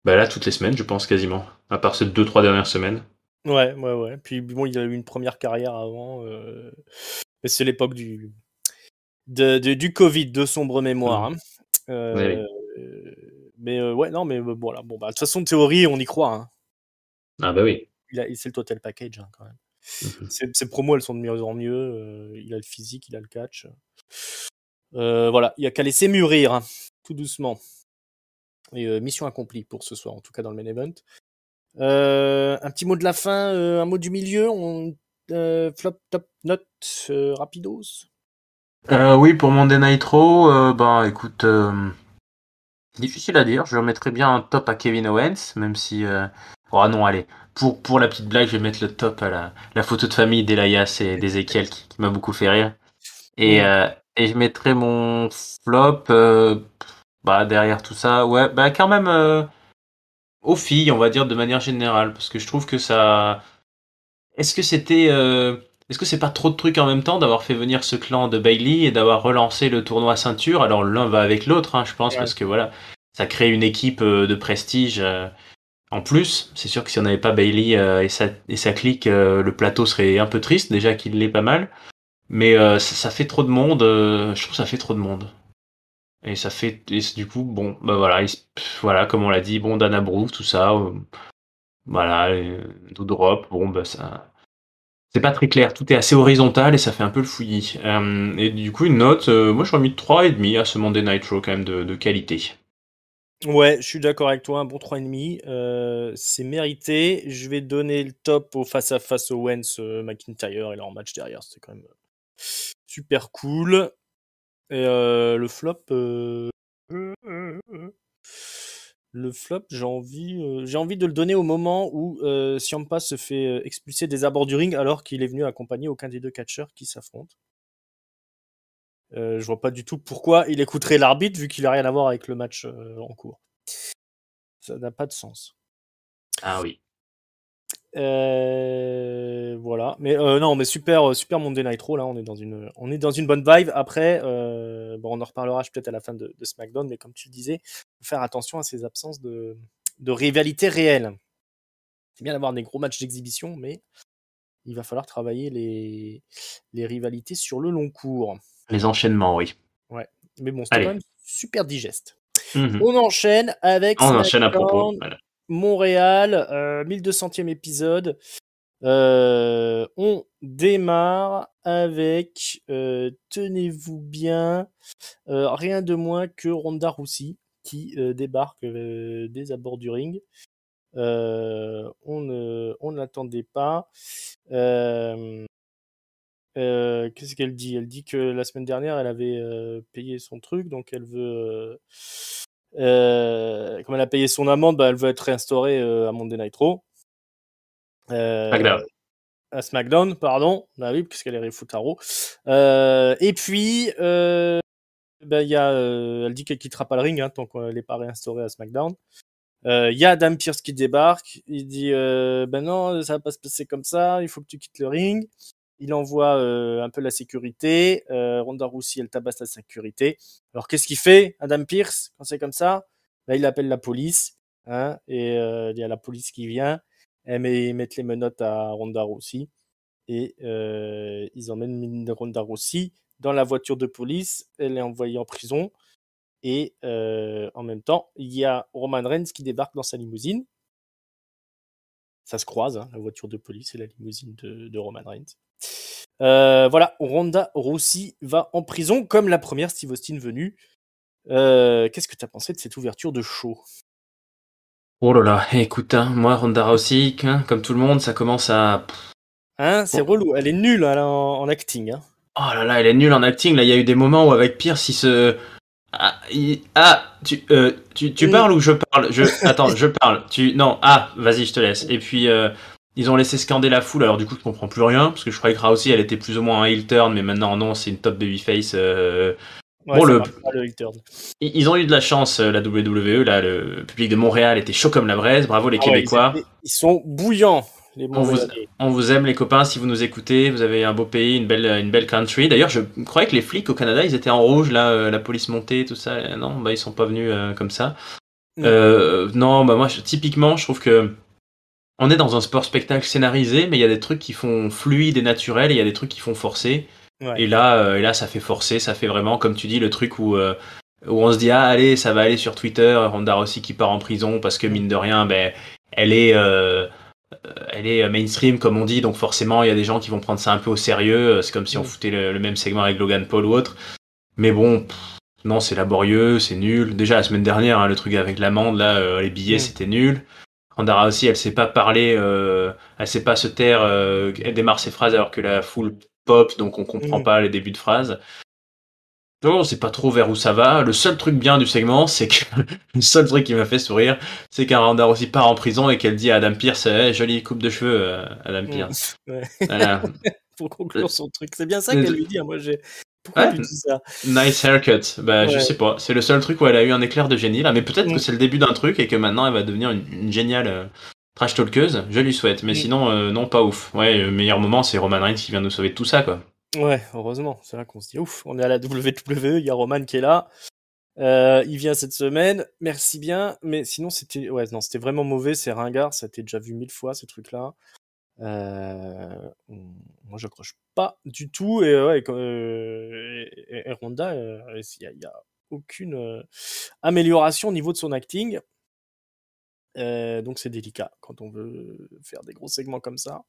bah là toutes les semaines, je pense quasiment, à part ces 2 3 dernières semaines. Ouais. Puis bon, il a eu une première carrière avant. Mais c'est l'époque du Covid, de sombre mémoire. Mmh. Hein. Ouais, Euh, oui. mais ouais, non, mais voilà. Bon, bah, de toute façon, théorie, on y croit. Hein. Ah bah oui. C'est le total package, hein, quand même. Mmh. Ses promos, elles sont de mieux en mieux. Il a le physique, il a le catch. Voilà, il y a qu'à laisser mûrir, hein, tout doucement. Et mission accomplie pour ce soir, en tout cas dans le main event. Un petit mot de la fin, un mot du milieu. Flop, top, note, rapidos. Oui, pour Monday Nitro, ben écoute, difficile à dire. Je mettrais bien un top à Kevin Owens, même si. Oh non, allez. Pour la petite blague, je vais mettre le top à la photo de famille d'Elias et d'Ezekiel qui m'a beaucoup fait rire. Et, Hmm. euh, et je mettrais mon flop bah, derrière tout ça. Ouais, bah quand même aux filles, on va dire de manière générale. Parce que je trouve que ça. Est-ce que c'était. Est-ce que c'est pas trop de trucs en même temps d'avoir fait venir ce clan de Bailey et d'avoir relancé le tournoi ceinture? Alors l'un va avec l'autre, hein, je pense, Ouais. parce que voilà, ça crée une équipe de prestige. En plus, c'est sûr que si on n'avait pas Bailey et sa clique, le plateau serait un peu triste, déjà qu'il l'est pas mal. Mais ça fait trop de monde, je trouve que ça fait trop de monde. Et ça fait, et du coup, bon, bah voilà, voilà, comme on l'a dit, bon, Dana Brooke, tout ça, voilà, Doudrop, bon, bah ça, c'est pas très clair, tout est assez horizontal et ça fait un peu le fouillis. Et du coup, une note, moi j'aurais mis 3,5 à ce Monday Nitro quand même de qualité. Ouais, je suis d'accord avec toi, un bon 3,5. C'est mérité. Je vais donner le top au face-à-face Owens McIntyre et leur match derrière. C'était quand même super cool. Et le flop, j'ai envie de le donner au moment où Ciampa se fait expulser des abords du ring alors qu'il est venu accompagner aucun des deux catcheurs qui s'affrontent. Je vois pas du tout pourquoi il écouterait l'arbitre vu qu'il a rien à voir avec le match en cours. Ça n'a pas de sens. Ah oui. Voilà. Mais non, mais super, super Monday Nitro là. On est dans une bonne vibe. Après, bon, on en reparlera peut-être à la fin de SmackDown, mais comme tu le disais, faut faire attention à ces absences de rivalité réelle. C'est bien d'avoir des gros matchs d'exhibition, mais il va falloir travailler les rivalités sur le long cours. Les enchaînements, oui. Ouais. Mais bon, c'était quand Allez. même super digeste. Mhm. On enchaîne avec On enchaîne à propos. SmackDown Voilà. Montréal, 1200e épisode. On démarre avec, tenez-vous bien, rien de moins que Ronda Rousey qui débarque des abords du ring. On ne l'attendait pas. Euh, Qu'est-ce qu'elle dit? Elle dit que la semaine dernière, elle avait payé son truc, donc elle veut. Comme elle a payé son amende, bah, elle veut être réinstaurée à Monday Nitro. Euh, SmackDown. à SmackDown, pardon. Bah oui, parce qu'elle est Refutaro. Et puis, bah, elle dit qu'elle quittera pas le ring hein, tant qu'elle n'est pas réinstaurée à SmackDown. Il y a Adam Pearce qui débarque. Il dit ben non, ça va pas se passer comme ça. Il faut que tu quittes le ring. Il envoie un peu la sécurité. Ronda Rousey, elle tabasse la sécurité. Alors qu'est-ce qu'il fait, Adam Pearce, quand c'est comme ça? Là, il appelle la police. Hein, et il y a la police qui vient. Ils mettent les menottes à Ronda Rousey. Et ils emmènent Ronda Rousey dans la voiture de police. Elle est envoyée en prison. Et en même temps, il y a Roman Reigns qui débarque dans sa limousine. Ça se croise, hein, la voiture de police et la limousine de Roman Reigns. Voilà, Ronda Rousey va en prison, comme la première Steve Austin venue. Qu'est-ce que tu as pensé de cette ouverture de show? Oh là là, écoute, hein, moi, Ronda Rousey, hein, comme tout le monde, ça commence à. Hein, c'est Bon. relou, elle est nulle hein, en acting. Hein. Oh là là, elle est nulle en acting. Là, il y a eu des moments où avec Pierce, il se. Tu Mm. parles ou je parle? Attends, je parle. Non, vas-y, je te laisse. Et puis, ils ont laissé scander la foule. Alors, du coup, je comprends plus rien. Parce que je croyais que Rousey, elle était plus ou moins un heel turn. Mais maintenant, non, c'est une top babyface. Ouais, Bon, ça marche pas le heel turn. ils ont eu de la chance, la WWE. Là, le public de Montréal était chaud comme la braise. Bravo, les Ah ouais, Québécois. ils sont bouillants, les On vous, Montréalais. on vous aime les copains si vous nous écoutez, vous avez un beau pays, une belle country. D'ailleurs, je croyais que les flics au Canada, ils étaient en rouge là, la police montée, tout ça. Non, bah ils sont pas venus comme ça. Mm. Non, bah moi typiquement, je trouve que on est dans un sport spectacle scénarisé, mais il y a des trucs qui font fluide et naturel, et il y a des trucs qui font forcer. Ouais. Et là, ça fait forcer, ça fait vraiment, comme tu dis, le truc où on se dit ah allez, ça va aller sur Twitter, Ronda Rousey qui part en prison parce que Mm. mine de rien, ben elle est elle est mainstream comme on dit, donc forcément il y a des gens qui vont prendre ça un peu au sérieux. C'est comme si on Mm. foutait le même segment avec Logan Paul ou autre. Mais bon, non, c'est laborieux, c'est nul. Déjà la semaine dernière, hein, le truc avec l'amende, là, les billets, Mm. c'était nul. Randara aussi, elle sait pas parler, elle sait pas se taire, elle démarre ses phrases alors que la foule pop, donc on comprend Mm. pas les débuts de phrases. Non, on sait pas trop vers où ça va. Le seul truc bien du segment, c'est que le seul truc qui m'a fait sourire, c'est qu'un Ronda Rousey part en prison et qu'elle dit à Adam Pearce, jolie coupe de cheveux, Adam Pearce. Ouais. Voilà. Pour conclure son truc. C'est bien ça qu'elle Ouais, lui dit. Moi, pourquoi elle lui dit ça? nice haircut. Bah, je Ouais. sais pas. C'est le seul truc où elle a eu un éclair de génie là, mais peut-être que Mm. c'est le début d'un truc et que maintenant elle va devenir une géniale trash talkeuse. Je lui souhaite. Mais Mm. sinon, non, pas ouf. Ouais, le meilleur moment, c'est Roman Reigns qui vient nous sauver de tout ça, quoi. Ouais, heureusement. C'est là qu'on se dit, ouf, on est à la WWE, il y a Roman qui est là. Il vient cette semaine, merci bien. Mais sinon, c'était vraiment mauvais, c'est ringard, ça a été déjà vu 1000 fois, ces trucs-là. Moi, j'accroche pas du tout. Et ouais, et Ronda, il y a aucune amélioration au niveau de son acting. Donc c'est délicat quand on veut faire des gros segments comme ça.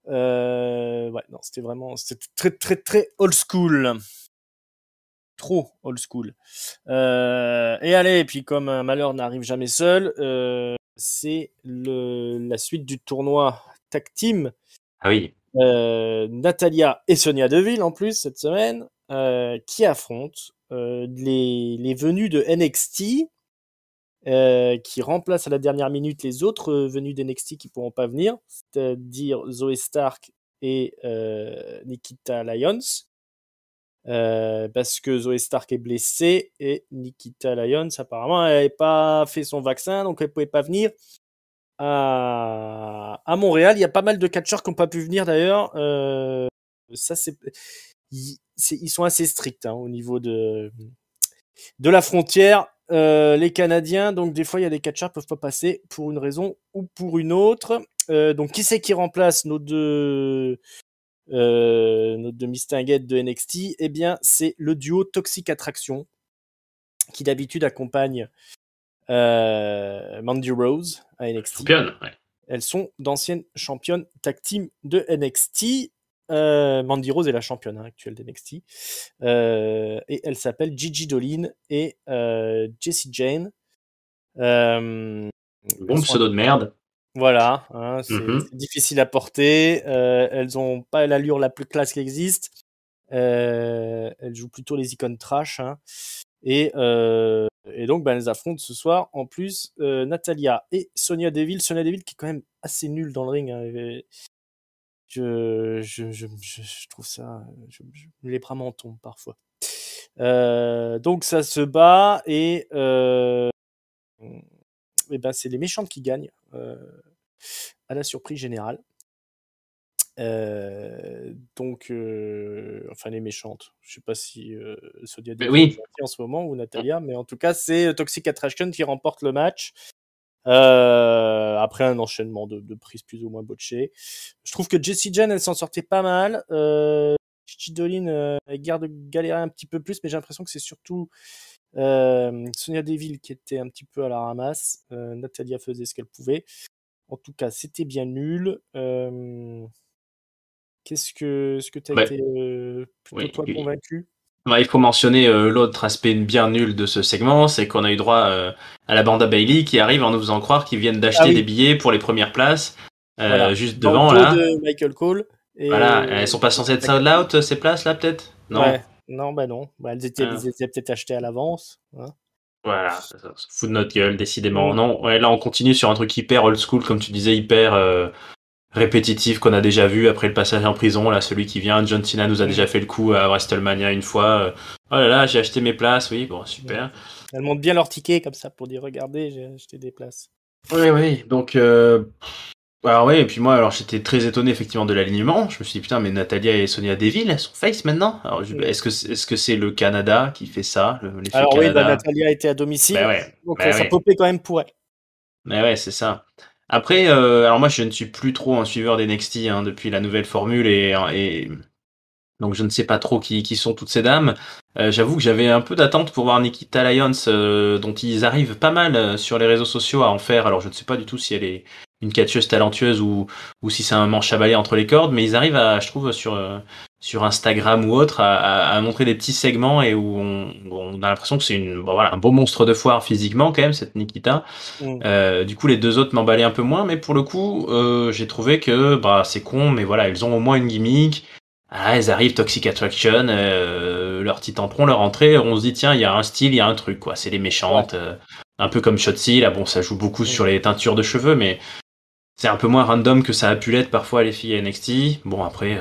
Ouais, non, c'était très très très old school. Trop old school. Et allez, et puis comme un malheur n'arrive jamais seul, c'est la suite du tournoi Tag Team. Ah oui. Natalia et Sonia Deville en plus cette semaine, qui affrontent les venus de NXT, qui remplacent à la dernière minute les autres venus d'NXT qui pourront pas venir, c'est-à-dire Zoe Stark et Nikita Lyons. Parce que Zoe Stark est blessée et Nikita Lyons apparemment elle n'avait pas fait son vaccin, donc elle pouvait pas venir à Montréal. Il y a pas mal de catcheurs qui n'ont pas pu venir d'ailleurs. Ça ils sont assez stricts au niveau de la frontière. Les Canadiens, donc des fois il y a des catcheurs qui peuvent pas passer pour une raison ou pour une autre. Donc qui c'est qui remplace nos deux mistinguette de NXT? Eh bien, c'est le duo Toxic Attraction qui d'habitude accompagne Mandy Rose à NXT. Championne, ouais. Elles sont d'anciennes championnes tag team de NXT. Mandy Rose est la championne actuelle d'NXT. Et elle s'appelle Gigi Dolin et Jessie Jane. Bon pseudo de merde. Voilà, c'est difficile à porter. Elles ont pas l'allure la plus classe qui existe. Elles jouent plutôt les icônes trash. Et donc, elles affrontent ce soir, en plus, Natalia et Sonia Deville. Sonia Deville qui est quand même assez nulle dans le ring. Je trouve ça... les bras m'en tombent parfois. Donc, ça se bat et c'est les méchantes qui gagnent à la surprise générale. Donc, enfin les méchantes. Je sais pas si Sonia Deville est gentille en ce moment ou Natalia, mais en tout cas c'est Toxic Attraction qui remporte le match après un enchaînement de prises plus ou moins botchées. Je trouve que Jessie Jane elle s'en sortait pas mal. Gigi Dolin elle galérait un petit peu plus, mais j'ai l'impression que c'est surtout Sonia Deville qui était un petit peu à la ramasse. Natalia faisait ce qu'elle pouvait. En tout cas, c'était bien nul. Est-ce que tu as été plutôt toi convaincu? Il faut mentionner l'autre aspect bien nul de ce segment, c'est qu'on a eu droit à la bande à Bailey qui arrive en nous faisant croire qu'ils viennent d'acheter des billets pour les premières places juste devant dans le dos là. de Michael Cole. Voilà, elles sont pas censées être sold out ces places là peut-être? Non. Ouais. Non, non. Elles étaient peut-être achetées à l'avance. Voilà, ça se fout de notre gueule décidément. Non, ouais, là on continue sur un truc hyper old school comme tu disais, hyper répétitif qu'on a déjà vu après le passage en prison. Là, celui qui vient, John Cena nous a déjà fait le coup à WrestleMania une fois. Oh là là, j'ai acheté mes places, oui, bon, super. Elles montent bien leur ticket comme ça pour dire regardez, j'ai acheté des places. Oui, donc alors oui, et puis moi, alors j'étais très étonné effectivement de l'alignement. Je me suis dit putain, mais Natalia et Sonia Deville, elles sont face maintenant. Alors est-ce que c'est le Canada qui fait ça, l'effet alors Canada? Oui, Natalia était à domicile, donc ça popait quand même pour elle. Mais ouais, c'est ça. Après, alors moi je ne suis plus trop un suiveur d'NXT depuis la nouvelle formule et donc je ne sais pas trop qui sont toutes ces dames. J'avoue que j'avais un peu d'attente pour voir Nikita Lyons, dont ils arrivent pas mal sur les réseaux sociaux à en faire. Alors je ne sais pas du tout si elle est une catcheuse talentueuse ou si c'est un manche à balai entre les cordes, mais ils arrivent je trouve sur Instagram ou autre à montrer des petits segments et où on a l'impression que c'est un beau monstre de foire physiquement quand même cette Nikita. Du coup les deux autres m'emballaient un peu moins, mais pour le coup j'ai trouvé que c'est con, mais voilà, elles ont au moins une gimmick. Ah, elles arrivent, Toxic Attraction, leur petit tampon, leur entrée, on se dit tiens, il y a un style, il y a un truc, quoi. C'est les méchantes, un peu comme Shotzi. Là, bon, ça joue beaucoup sur les teintures de cheveux, mais c'est un peu moins random que ça a pu l'être parfois les filles à NXT. Bon, après,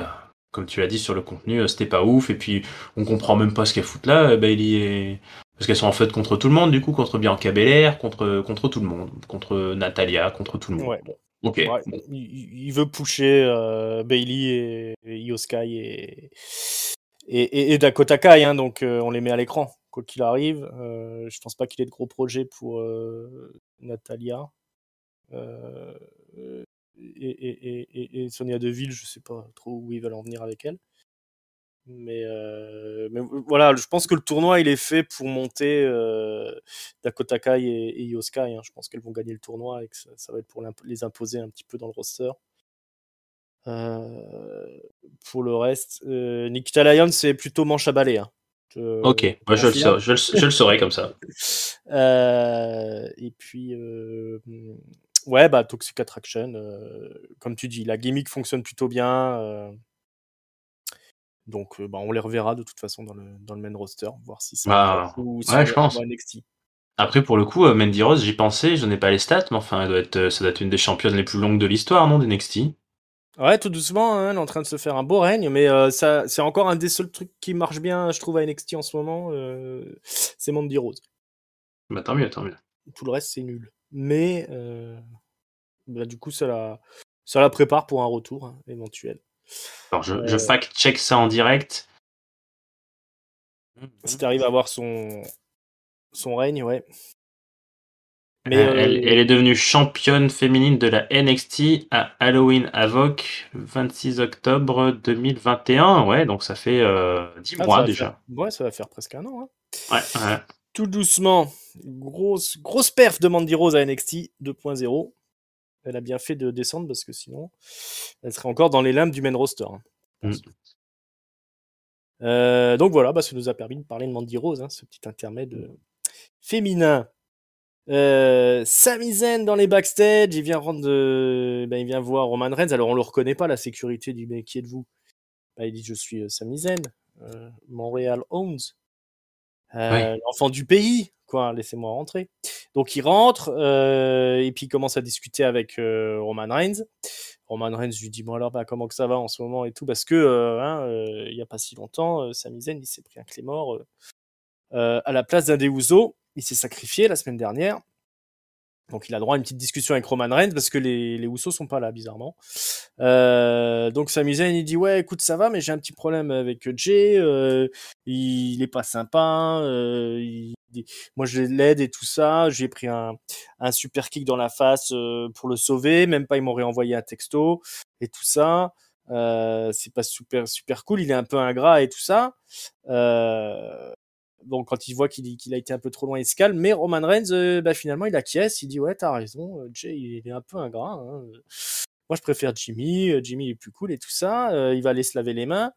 comme tu l'as dit sur le contenu, c'était pas ouf. Et puis, on comprend même pas ce qu'elles foutent là. Bailey et... Parce qu'elles sont en fait contre tout le monde, du coup, contre Bianca Belair, contre tout le monde, contre Natalia, contre tout le monde. Ouais, bon. Ok. Ouais, Bon. il veut pusher Bailey et Io Sky et Dakota Kai, hein, donc on les met à l'écran, quoi qu'il arrive. Je pense pas qu'il ait de gros projets pour Natalia. Et Sonia Deville, je sais pas trop où ils veulent en venir avec elle. Mais voilà, je pense que le tournoi il est fait pour monter Dakota Kai et Io Sky. Hein. Je pense qu'elles vont gagner le tournoi et que ça va être pour les imposer un petit peu dans le roster. Pour le reste, Nikita Lyons c'est plutôt manche à balai. Hein. Ok, moi je le saurais comme ça. Et puis, ouais, bah Toxic Attraction, comme tu dis, la gimmick fonctionne plutôt bien. Donc, bah, on les reverra de toute façon dans le main roster, voir si c'est Bah, ou si ouais, on je les pense. revoit à NXT. Après, pour le coup, Mandy Rose, j'y pensais, je n'ai pas les stats, mais enfin, ça doit être une des championnes les plus longues de l'histoire, non, d'NXT? Ouais, tout doucement, hein, elle est en train de se faire un beau règne, mais ça, c'est encore un des seuls trucs qui marche bien, je trouve, à NXT en ce moment. C'est Mandy Rose. Bah, tant mieux, tant mieux. Tout le reste, c'est nul. Mais bah, du coup, ça la prépare pour un retour hein, éventuel. Alors, je fact-check ça en direct. Si t'arrives à avoir son règne, ouais. Mais Elle est devenue championne féminine de la NXT à Halloween Havoc, 26 octobre 2021. Ouais, donc ça fait 10 mois déjà. Ça va faire presque un an. Hein. Ouais. Tout doucement, grosse perf de Mandy Rose à NXT 2.0. Elle a bien fait de descendre parce que sinon, elle serait encore dans les limbes du main roster. Hein, je pense. Donc voilà, bah, ça nous a permis de parler de Mandy Rose, hein, ce petit intermède féminin. Sami Zayn dans les backstage, il vient il vient voir Roman Reigns. Alors on le reconnaît pas, la sécurité dit mais qui êtes-vous? Bah, il dit je suis Sami Zayn, Montréal Owns, l'enfant du pays, quoi. Laissez-moi rentrer. Donc il rentre et puis il commence à discuter avec Roman Reigns. Roman Reigns lui dit bon alors bah comment que ça va en ce moment et tout parce que il y a pas si longtemps Sami Zayn il s'est pris un Claymore à la place d'un des Usos. Il s'est sacrifié la semaine dernière. Donc il a droit à une petite discussion avec Roman Reigns parce que les Usos sont pas là bizarrement. Donc Sami Zayn il dit ouais écoute ça va mais j'ai un petit problème avec Jay, il est pas sympa, moi je l'aide et tout ça, j'ai pris un super kick dans la face pour le sauver, même pas il m'aurait envoyé un texto et tout ça. C'est pas super cool, il est un peu ingrat et tout ça. Donc quand il voit qu'il a été un peu trop loin, il se calme. Mais Roman Reigns, finalement, il acquiesce. Il dit ouais, t'as raison. Jay, il est un peu ingrat. Hein. Moi, je préfère Jimmy. Jimmy il est plus cool et tout ça. Il va aller se laver les mains.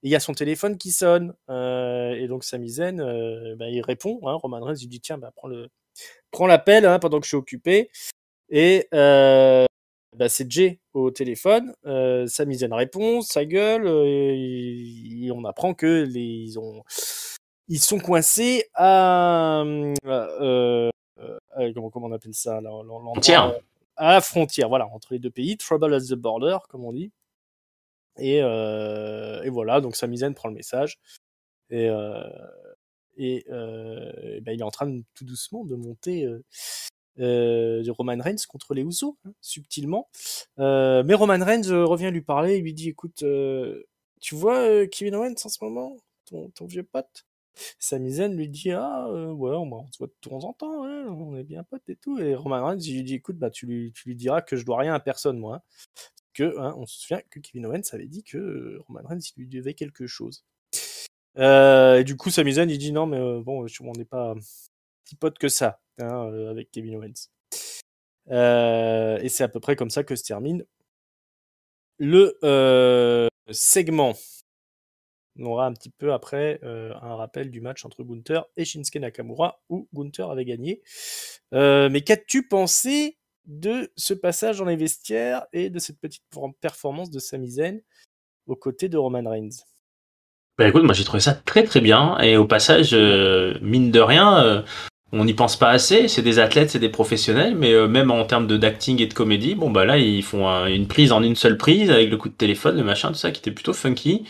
Et il y a son téléphone qui sonne. Et donc Sami Zayn, il répond. Hein. Roman Reigns, il dit tiens, prends l'appel hein, pendant que je suis occupé. Et c'est Jay au téléphone. Sami Zayn répond, sa gueule. Et on apprend que ils sont coincés à comment on appelle ça là, l'endroit à la frontière, voilà, entre les deux pays, trouble at the border comme on dit. Et voilà, donc Sami Zayn prend le message et il est en train tout doucement de monter Roman Reigns contre les Usos, hein, subtilement. Mais Roman Reigns revient lui parler, il lui dit écoute, tu vois Kevin Owens en ce moment, ton vieux pote. Sami Zayn lui dit ouais on se voit de temps en temps hein, on est bien potes et tout et Roman Reigns il lui dit écoute bah tu lui diras que je dois rien à personne moi hein. Que hein, on se souvient que Kevin Owens avait dit que Roman Reigns il lui devait quelque chose et du coup Sami Zayn il dit non mais bon on n'est pas si potes que ça hein, avec Kevin Owens et c'est à peu près comme ça que se termine le segment. On aura un petit peu après un rappel du match entre Gunther et Shinsuke Nakamura où Gunther avait gagné. Mais qu'as-tu pensé de ce passage dans les vestiaires et de cette petite performance de Sami Zayn aux côtés de Roman Reigns? Bah écoute, moi j'ai trouvé ça très très bien. Et au passage, mine de rien, on n'y pense pas assez. C'est des athlètes, c'est des professionnels, mais même en termes de d'acting et de comédie, bon bah là ils font une prise en une seule prise avec le coup de téléphone, le machin, tout ça qui était plutôt funky.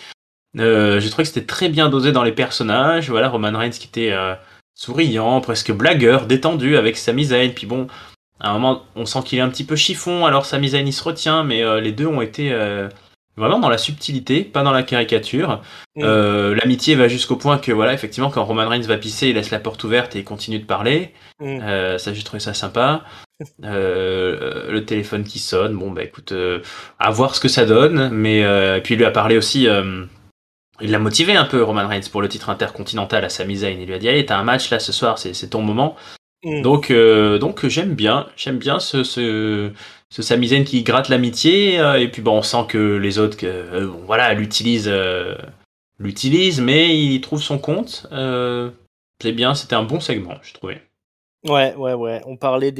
J'ai trouvé que c'était très bien dosé dans les personnages. Voilà, Roman Reigns qui était souriant, presque blagueur, détendu avec Sami Zayn. Puis bon, à un moment, on sent qu'il est un petit peu chiffon. Alors Sami Zayn il se retient, mais les deux ont été vraiment dans la subtilité, pas dans la caricature. Mm. L'amitié va jusqu'au point que voilà, effectivement, quand Roman Reigns va pisser, il laisse la porte ouverte et il continue de parler. Mm. Ça, j'ai trouvé ça sympa. Le téléphone qui sonne, bon bah écoute, à voir ce que ça donne. Mais et puis il lui a parlé aussi. Il l'a motivé un peu, Roman Reigns, pour le titre intercontinental à Sami Zayn. Il lui a dit, allez, t'as un match là ce soir, c'est ton moment. Mm. Donc j'aime bien ce Sami Zayn qui gratte l'amitié. Et puis bon, on sent que les autres, bon, voilà, l'utilisent, mais il trouve son compte. C'est bien, c'était un bon segment, je trouvais. Ouais, ouais, ouais. On parlait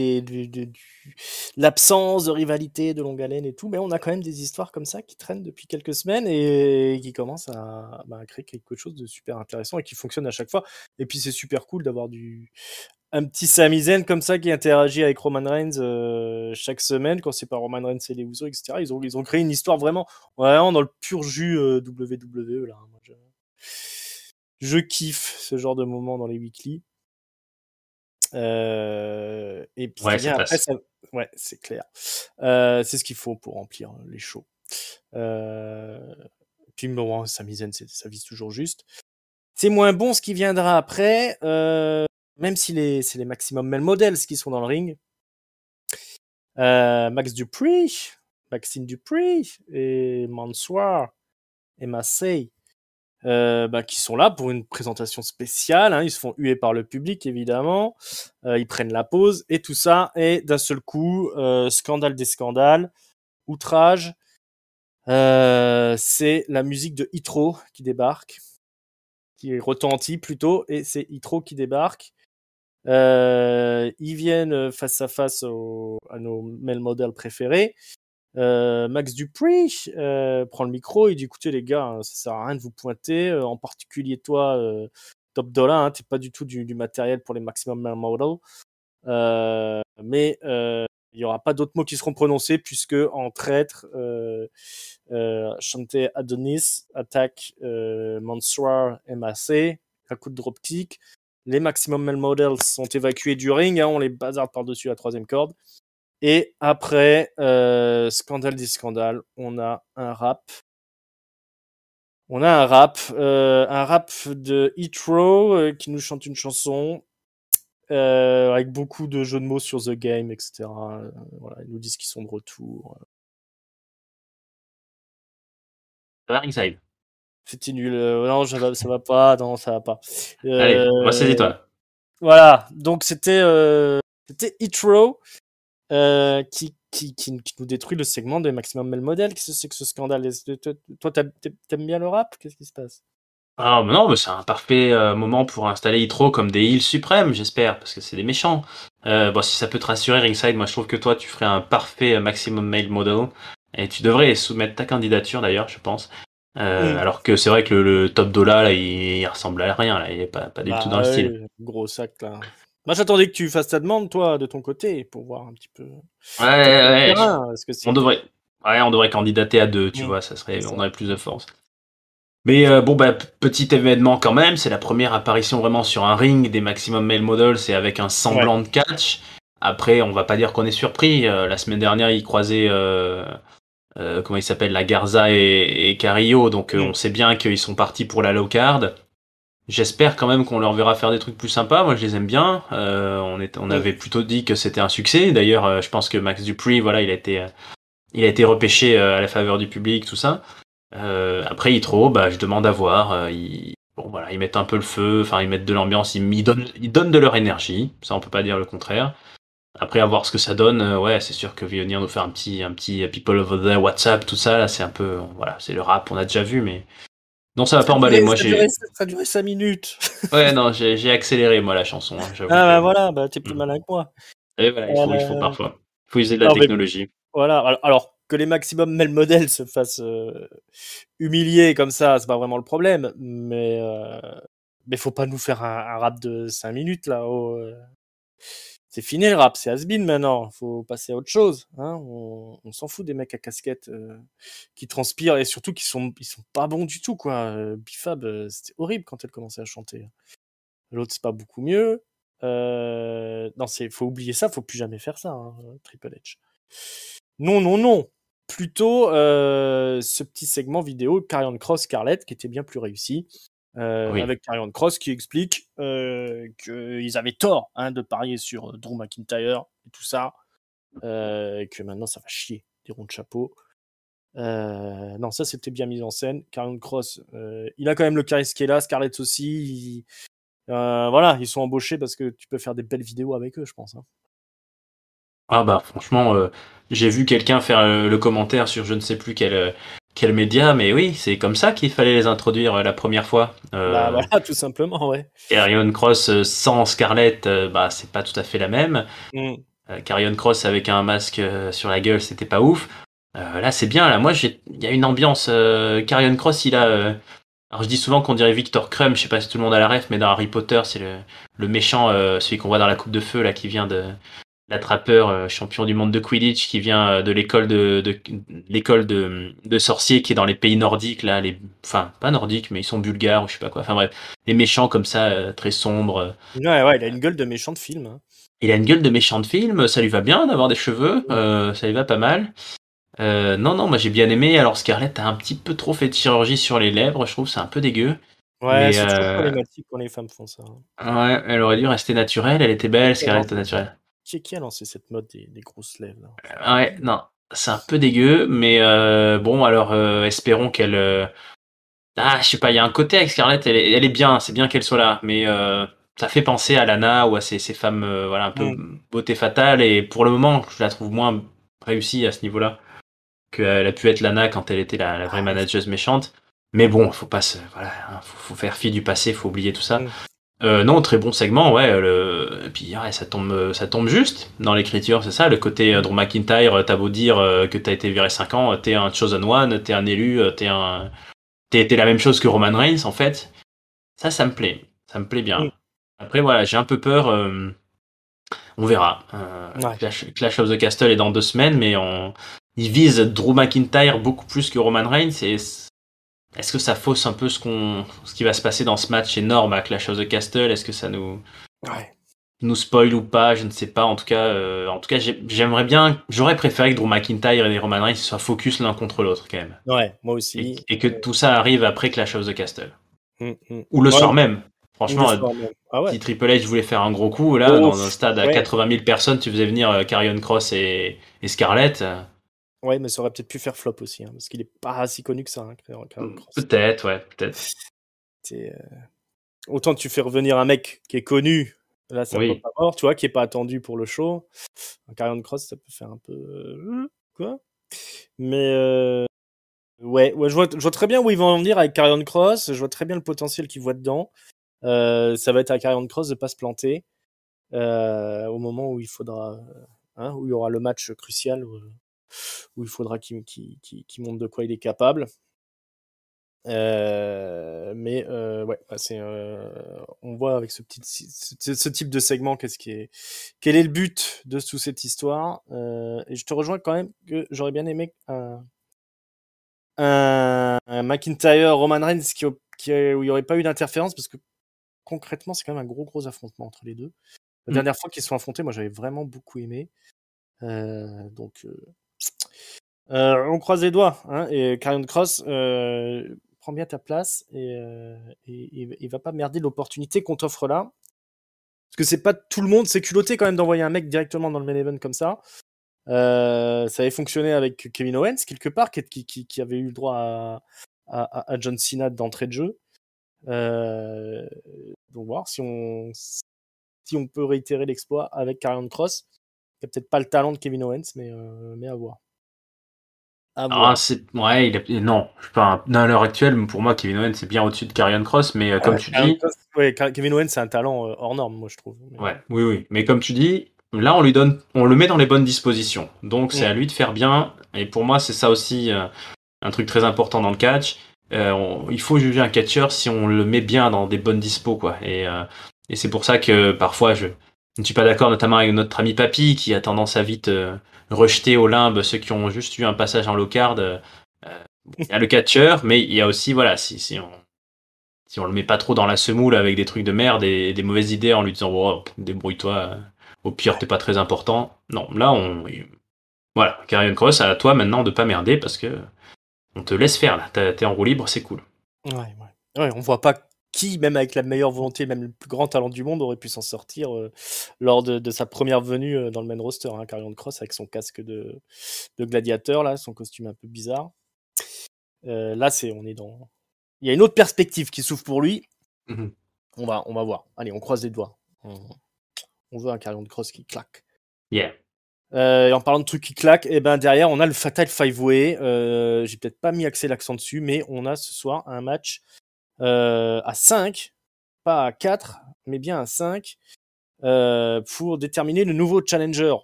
l'absence de rivalité, de longue haleine et tout, mais on a quand même des histoires comme ça qui traînent depuis quelques semaines et qui commencent à créer quelque chose de super intéressant et qui fonctionne à chaque fois. Et puis c'est super cool d'avoir un petit Sami Zayn comme ça qui interagit avec Roman Reigns chaque semaine quand c'est pas Roman Reigns et les Usos, etc. Ils ont créé une histoire vraiment dans le pur jus WWE là. Moi, je kiffe ce genre de moment dans les weekly. Et puis ce qui Ouais, ça vient après, passe. ouais, c'est clair. C'est ce qu'il faut pour remplir les shows. Puis bon, Sami Zayn, ça vise toujours juste. C'est moins bon ce qui viendra après, même si c'est les maximum male models qui sont dans le ring. Maxine Dupree et Mansoir et Massey, qui sont là pour une présentation spéciale. Hein, ils se font huer par le public, évidemment. Ils prennent la pause et tout ça. Et d'un seul coup, scandale des scandales, outrage. C'est la musique de Hitro qui débarque, qui retentit plutôt, et c'est Hitro qui débarque. Ils viennent face à face à nos male models préférés. Max Dupree prend le micro et dit écoutez les gars, ça sert à rien de vous pointer, en particulier toi, Top Dollar, hein, t'es pas du tout du matériel pour les maximum male models. Mais il y aura pas d'autres mots qui seront prononcés puisque en traître, Shante Adonis attaque Mansour MAC à coup de dropkick. Les maximum male models sont évacués du ring, hein, on les bazarde par-dessus la troisième corde. Et après, scandale des scandales, on a un rap. Un rap de Hitro qui nous chante une chanson avec beaucoup de jeux de mots sur The Game, etc. Voilà, ils nous disent qu'ils sont de retour. Ça va, Ringside. C'était nul. Non, ça va pas. Non, ça va pas. Allez, on va Euh, saisis-toi. voilà. Donc c'était Hitro qui nous détruit le segment des Maximum Male Model. Qu'est-ce que c'est que ce scandale? Toi, t'aimes bien le rap? Qu'est-ce qui se passe? Ah, mais non, mais c'est un parfait moment pour installer Hitro comme des heals suprêmes, j'espère, parce que c'est des méchants. Bon, si ça peut te rassurer, Ringside, moi je trouve que toi, tu ferais un parfait maximum male model. Et tu devrais soumettre ta candidature d'ailleurs, je pense. Hmm. Alors que c'est vrai que le top Dollar, là, il ressemble à rien, là, il est pas du tout dans Bah le style. ouais, gros sac là. Moi, j'attendais que tu fasses ta demande, toi, de ton côté, pour voir un petit peu Ouais, tâter le ouais, terrain. Est-ce que on c'était. devrait, on devrait candidater à deux, tu Hmm. vois, C'est on ça. aurait plus de force. Mais bon, bah, petit événement quand même, c'est la première apparition vraiment sur un ring des Maximum Male Models et avec un Ouais. semblant de catch. Après, on va pas dire qu'on est surpris. La semaine dernière, ils croisaient, comment il s'appelle, la Garza et Carrillo, donc Hmm. on sait bien qu'ils sont partis pour la low card. J'espère quand même qu'on leur verra faire des trucs plus sympas. Moi, je les aime bien. On Hmm. avait plutôt dit que c'était un succès. D'ailleurs, je pense que Max Dupree, voilà, il a été repêché à la faveur du public, tout ça. Après Hitro, bah, je demande à voir. Bon, voilà, ils mettent un peu le feu, enfin ils mettent de l'ambiance, ils donnent de leur énergie. Ça, on peut pas dire le contraire. Après, à voir ce que ça donne. Ouais, c'est sûr que venir nous faire un petit People Over There, WhatsApp, tout ça, là, c'est un peu, voilà, c'est le rap, on a déjà vu, mais non, ça va pas emballer. Moi, Ça a duré 5 minutes. ouais, non, j'ai accéléré moi la chanson. Hein, j'avoue Ah que. bah voilà, t'es plus Hmm. malin que moi. Et voilà, il faut Euh, parfois, il faut user de la non, mais technologie. voilà. Alors, que les maximum male modèles se fassent humilier comme ça, c'est pas vraiment le problème. Mais faut pas nous faire un rap de 5 minutes là. C'est fini le rap, c'est has-been maintenant. Faut passer à autre chose. Hein. On s'en fout des mecs à casquette qui transpirent et surtout ils sont pas bons du tout quoi. Bifab, c'était horrible quand elle commençait à chanter. L'autre c'est pas beaucoup mieux. Non, faut oublier ça, faut plus jamais faire ça, hein, Triple H. Non. Plutôt ce petit segment vidéo Karrion Kross Scarlett qui était bien plus réussi. Avec Karrion Kross qui explique qu'ils avaient tort de parier sur Drew McIntyre et tout ça, que maintenant ça va chier des ronds de chapeau. Non, ça c'était bien mis en scène. Karrion Kross, il a quand même le charisme qui est là, Scarlett aussi. Voilà, ils sont embauchés parce que tu peux faire des belles vidéos avec eux, je pense. Hein. Ah bah franchement, j'ai vu quelqu'un faire le commentaire sur je ne sais plus quel média, mais oui, c'est comme ça qu'il fallait les introduire la première fois. Bah voilà, tout simplement, ouais. Karrion Kross sans Scarlett, bah c'est pas tout à fait la même. Karrion Kross avec un masque sur la gueule, c'était pas ouf. Là c'est bien, là moi il y a une ambiance. Karrion Kross, il a... alors je dis souvent qu'on dirait Victor Crumb, je sais pas si tout le monde a la ref, mais dans Harry Potter, c'est le méchant, celui qu'on voit dans la coupe de feu, là, qui vient de l'attrapeur champion du monde de Quidditch, qui vient de l'école de sorciers qui est dans les pays nordiques, là, enfin, pas nordiques, mais ils sont bulgares, ou je sais pas quoi, enfin bref, les méchants comme ça, très sombres. Ouais, il a une gueule de méchant de film. Hein. Il a une gueule de méchant de film, ça lui va bien d'avoir des cheveux, ça lui va pas mal. Non, moi j'ai bien aimé. Alors Scarlett a un petit peu trop fait de chirurgie sur les lèvres, je trouve c'est un peu dégueu. Ouais, mais c'est toujours problématique quand les femmes font ça. Ouais, elle aurait dû rester naturelle, elle était belle, Scarlett naturelle. Qui a lancé cette mode des grosses lèvres là Ouais, non, c'est un peu dégueu, mais bon, alors espérons qu'elle... je sais pas, il y a un côté avec Scarlett, elle est bien, c'est bien qu'elle soit là, mais ça fait penser à Lana ou à ces femmes voilà, un peu beauté fatale, et pour le moment, je la trouve moins réussie à ce niveau-là qu'elle a pu être Lana quand elle était la vraie manageuse méchante. Mais bon, faut pas voilà, faut faire fi du passé, faut oublier tout ça. Non, très bon segment, ouais. Et puis ouais, ça tombe juste dans l'écriture, c'est ça. Le côté Drew McIntyre, t'as beau dire que t'as été viré 5 ans, t'es un chosen one, t'es un élu, t'es la même chose que Roman Reigns en fait. Ça me plaît, bien. Après voilà, j'ai un peu peur. On verra. Clash of the Castle est dans 2 semaines, mais ils visent Drew McIntyre beaucoup plus que Roman Reigns. Et est-ce que ça fausse un peu ce qui va se passer dans ce match énorme à Clash of the Castle? Est-ce que ça nous spoil ou pas? Je ne sais pas. En tout cas, j'aimerais bien. J'aurais préféré que Drew McIntyre et Roman Reigns soient focus l'un contre l'autre quand même. Ouais, moi aussi. Et que tout ça arrive après Clash of the Castle. Ou le soir même. Franchement, si Triple H voulait faire un gros coup, là, dans un stade à 80 000 personnes, tu faisais venir Karrion Kross et Scarlett. Ouais, mais ça aurait peut-être pu faire flop aussi, parce qu'il est pas si connu que ça, Karrion Kross. Peut-être. Autant tu fais revenir un mec qui est connu, là ça peut pas mort, tu vois, qui est pas attendu pour le show. Un Karrion Kross, ça peut faire un peu quoi. Mais ouais, je vois très bien où ils vont en venir avec Karrion Kross. Je vois très bien le potentiel qu'ils voient dedans. Ça va être à Karrion Kross de pas se planter au moment où il faudra, où il y aura le match crucial où il faudra qu'il montre de quoi il est capable. Mais ouais, on voit avec ce type de segment quel est le but de toute cette histoire. Et je te rejoins quand même que j'aurais bien aimé un McIntyre Roman Reigns où il n'y aurait pas eu d'interférence, parce que concrètement c'est quand même un gros affrontement entre les deux. La dernière fois qu'ils se sont affrontés, moi j'avais vraiment beaucoup aimé. Donc on croise les doigts, et Karrion Kross, prends bien ta place et va pas merder l'opportunité qu'on t'offre là, parce que c'est pas tout le monde, c'est culotté quand même d'envoyer un mec directement dans le main event comme ça. Ça avait fonctionné avec Kevin Owens quelque part, qui avait eu le droit à John Cena d'entrée de jeu. Donc voir si on peut réitérer l'exploit avec Karrion Kross. Il n'y a peut-être pas le talent de Kevin Owens, mais à voir. Non, je sais pas. À l'heure actuelle, pour moi, Kevin Owens c'est bien au-dessus de Karrion Kross, mais comme tu dis, Kevin Owens c'est un talent hors norme, moi je trouve. Oui, mais comme tu dis, là on le met dans les bonnes dispositions, donc c'est à lui de faire bien Et pour moi, c'est ça aussi un truc très important dans le catch. Il faut juger un catcheur si on le met bien dans des bonnes dispos, quoi. Et c'est pour ça que parfois je ne suis pas d'accord, notamment avec notre ami Papy, qui a tendance à vite rejeter au limbe ceux qui ont juste eu un passage en low card. Il y a le catcheur, mais il y a aussi, voilà, si on le met pas trop dans la semoule avec des trucs de merde et des mauvaises idées en lui disant oh, débrouille-toi, au pire t'es pas très important. Non, là voilà, Karrion Cross, à toi maintenant de pas merder parce que on te laisse faire là, t'es en roue libre, c'est cool. Ouais, on voit pas qui, même avec la meilleure volonté, même le plus grand talent du monde, aurait pu s'en sortir lors de sa première venue dans le main roster, hein, Karrion Cross avec son casque de gladiateur là, son costume un peu bizarre. Là, on est dans. Il y a une autre perspective qui s'ouvre pour lui. Mm-hmm. On va voir. Allez, on croise les doigts. On veut un Karrion Cross qui claque. Yeah. Et en parlant de trucs qui claquent, et ben derrière on a le Fatal 5-Way. J'ai peut-être pas mis assez l'accent dessus, mais on a ce soir un match à 5, pas à 4, mais bien à 5, pour déterminer le nouveau challenger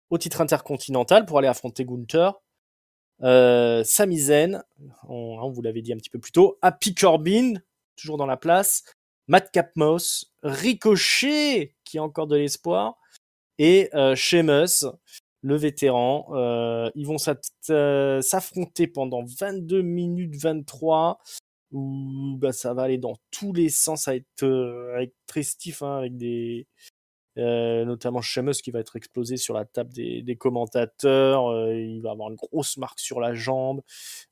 au titre intercontinental pour aller affronter Gunther. Sami Zayn, on vous l'avait dit un petit peu plus tôt, Happy Corbin, toujours dans la place, Madcap Moss, Ricochet, qui a encore de l'espoir, et Sheamus, le vétéran. Ils vont s'affronter pendant 22 minutes 23, où ça va aller dans tous les sens, ça va être très stiff, hein, avec des... notamment Sheamus qui va être explosé sur la table des commentateurs, il va avoir une grosse marque sur la jambe.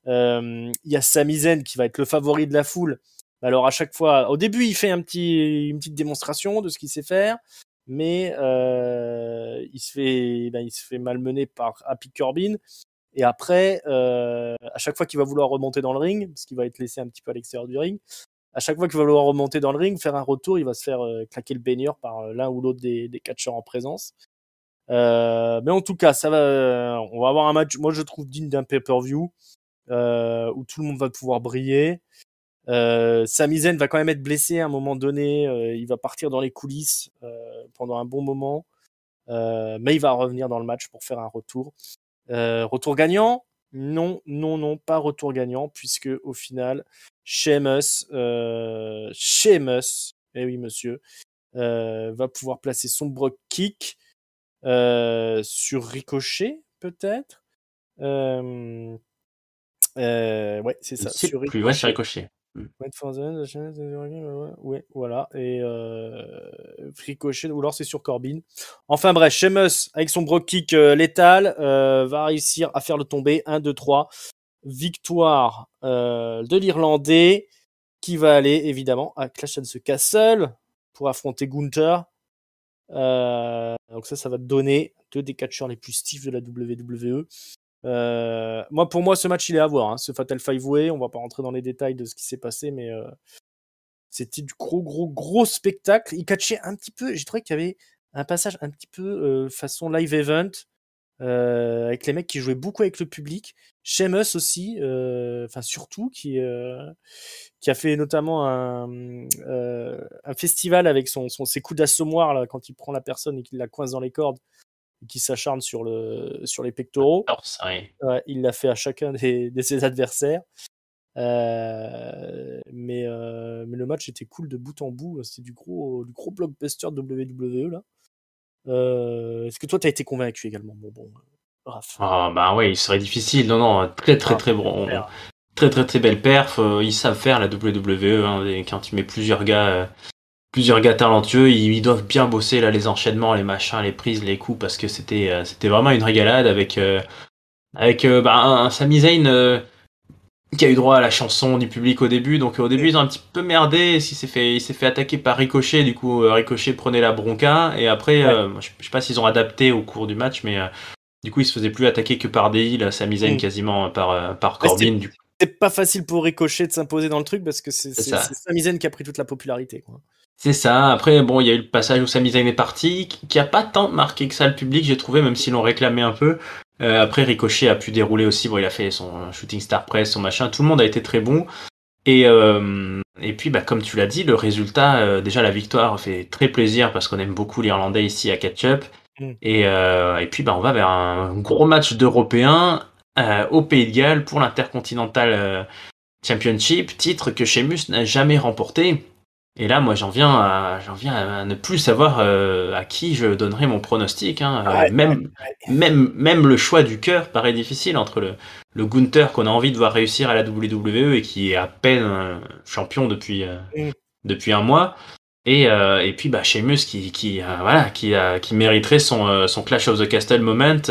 Il y a Sami Zayn qui va être le favori de la foule. Alors à chaque fois, au début il fait une petite démonstration de ce qu'il sait faire, mais il se fait malmener par Happy Corbin. Et après, à chaque fois qu'il va vouloir remonter dans le ring, parce qu'il va être laissé un petit peu à l'extérieur du ring, à chaque fois qu'il va vouloir remonter dans le ring, faire un retour, il va se faire claquer le baigneur par l'un ou l'autre des catcheurs en présence. Mais en tout cas, on va avoir un match, moi je trouve digne d'un pay-per-view, où tout le monde va pouvoir briller. Sami Zayn va quand même être blessé à un moment donné, il va partir dans les coulisses pendant un bon moment, mais il va revenir dans le match pour faire un retour. Retour gagnant? Non, pas retour gagnant, puisque au final, Sheamus, eh oui monsieur, va pouvoir placer son Brogue Kick sur Ricochet, peut-être. Ouais, c'est ça, C'est sur plus, Ricochet. ouais, c'est Ricochet. Ouais, voilà. Et Ricochet, ou alors c'est sur Corbin. Enfin bref, Sheamus, avec son Brogue Kick létal, va réussir à faire le tomber. 1, 2, 3. Victoire de l'Irlandais, qui va aller évidemment à Clash at the Castle pour affronter Gunther. Donc ça va te donner 2 des catcheurs les plus stiffs de la WWE. Pour moi, ce match, il est à voir, hein, ce Fatal 5-Way. On va pas rentrer dans les détails de ce qui s'est passé, mais c'était du gros spectacle. Il catchait un petit peu, j'ai trouvé qu'il y avait un passage un petit peu façon live event, avec les mecs qui jouaient beaucoup avec le public. Sheamus aussi, surtout, qui a fait notamment un festival avec ses coups d'assommoir là, quand il prend la personne et qu'il la coince dans les cordes, qui s'acharne sur les pectoraux. Ouais, il l'a fait à chacun de ses adversaires. Mais le match était cool de bout en bout. C'était du gros blockbuster WWE là. Est-ce que toi t'as été convaincu également, bon Raph? Ah bah ouais, il serait difficile. Non, très bon. Très belle perf. Ils savent faire la WWE. Hein, quand tu mets plusieurs gars talentueux, ils doivent bien bosser là les enchaînements, les machins, les prises, les coups, parce que c'était vraiment une régalade avec un Sami Zayn qui a eu droit à la chanson du public au début. Donc au début ils ont un petit peu merdé. Il s'est fait attaquer par Ricochet. Du coup Ricochet prenait la bronca et après je sais pas s'ils ont adapté au cours du match, mais du coup il se faisait plus attaquer que par des heels, Sami Zayn quasiment par Corbin. C'est pas facile pour Ricochet de s'imposer dans le truc parce que c'est Sami Zayn qui a pris toute la popularité, quoi. C'est ça. Après, bon, il y a eu le passage où Sami Zayn est parti, qui a pas tant marqué que ça le public, j'ai trouvé, même s'ils l'ont réclamé un peu. Après, Ricochet a pu dérouler aussi. Bon, il a fait son Shooting Star Press, son machin. Tout le monde a été très bon. Et puis, comme tu l'as dit, le résultat, déjà la victoire fait très plaisir parce qu'on aime beaucoup l'Irlandais ici à Catch Up. Et puis, on va vers un gros match d'Européens au Pays de Galles pour l'Intercontinental Championship, titre que Sheamus n'a jamais remporté. Et là, moi, j'en viens à ne plus savoir à qui je donnerais mon pronostic. Hein. Ouais, Même le choix du cœur paraît difficile entre le Gunther qu'on a envie de voir réussir à la WWE et qui est à peine champion ouais. depuis un mois. Et puis bah, Sheamus voilà, qui mériterait son Clash of the Castle moment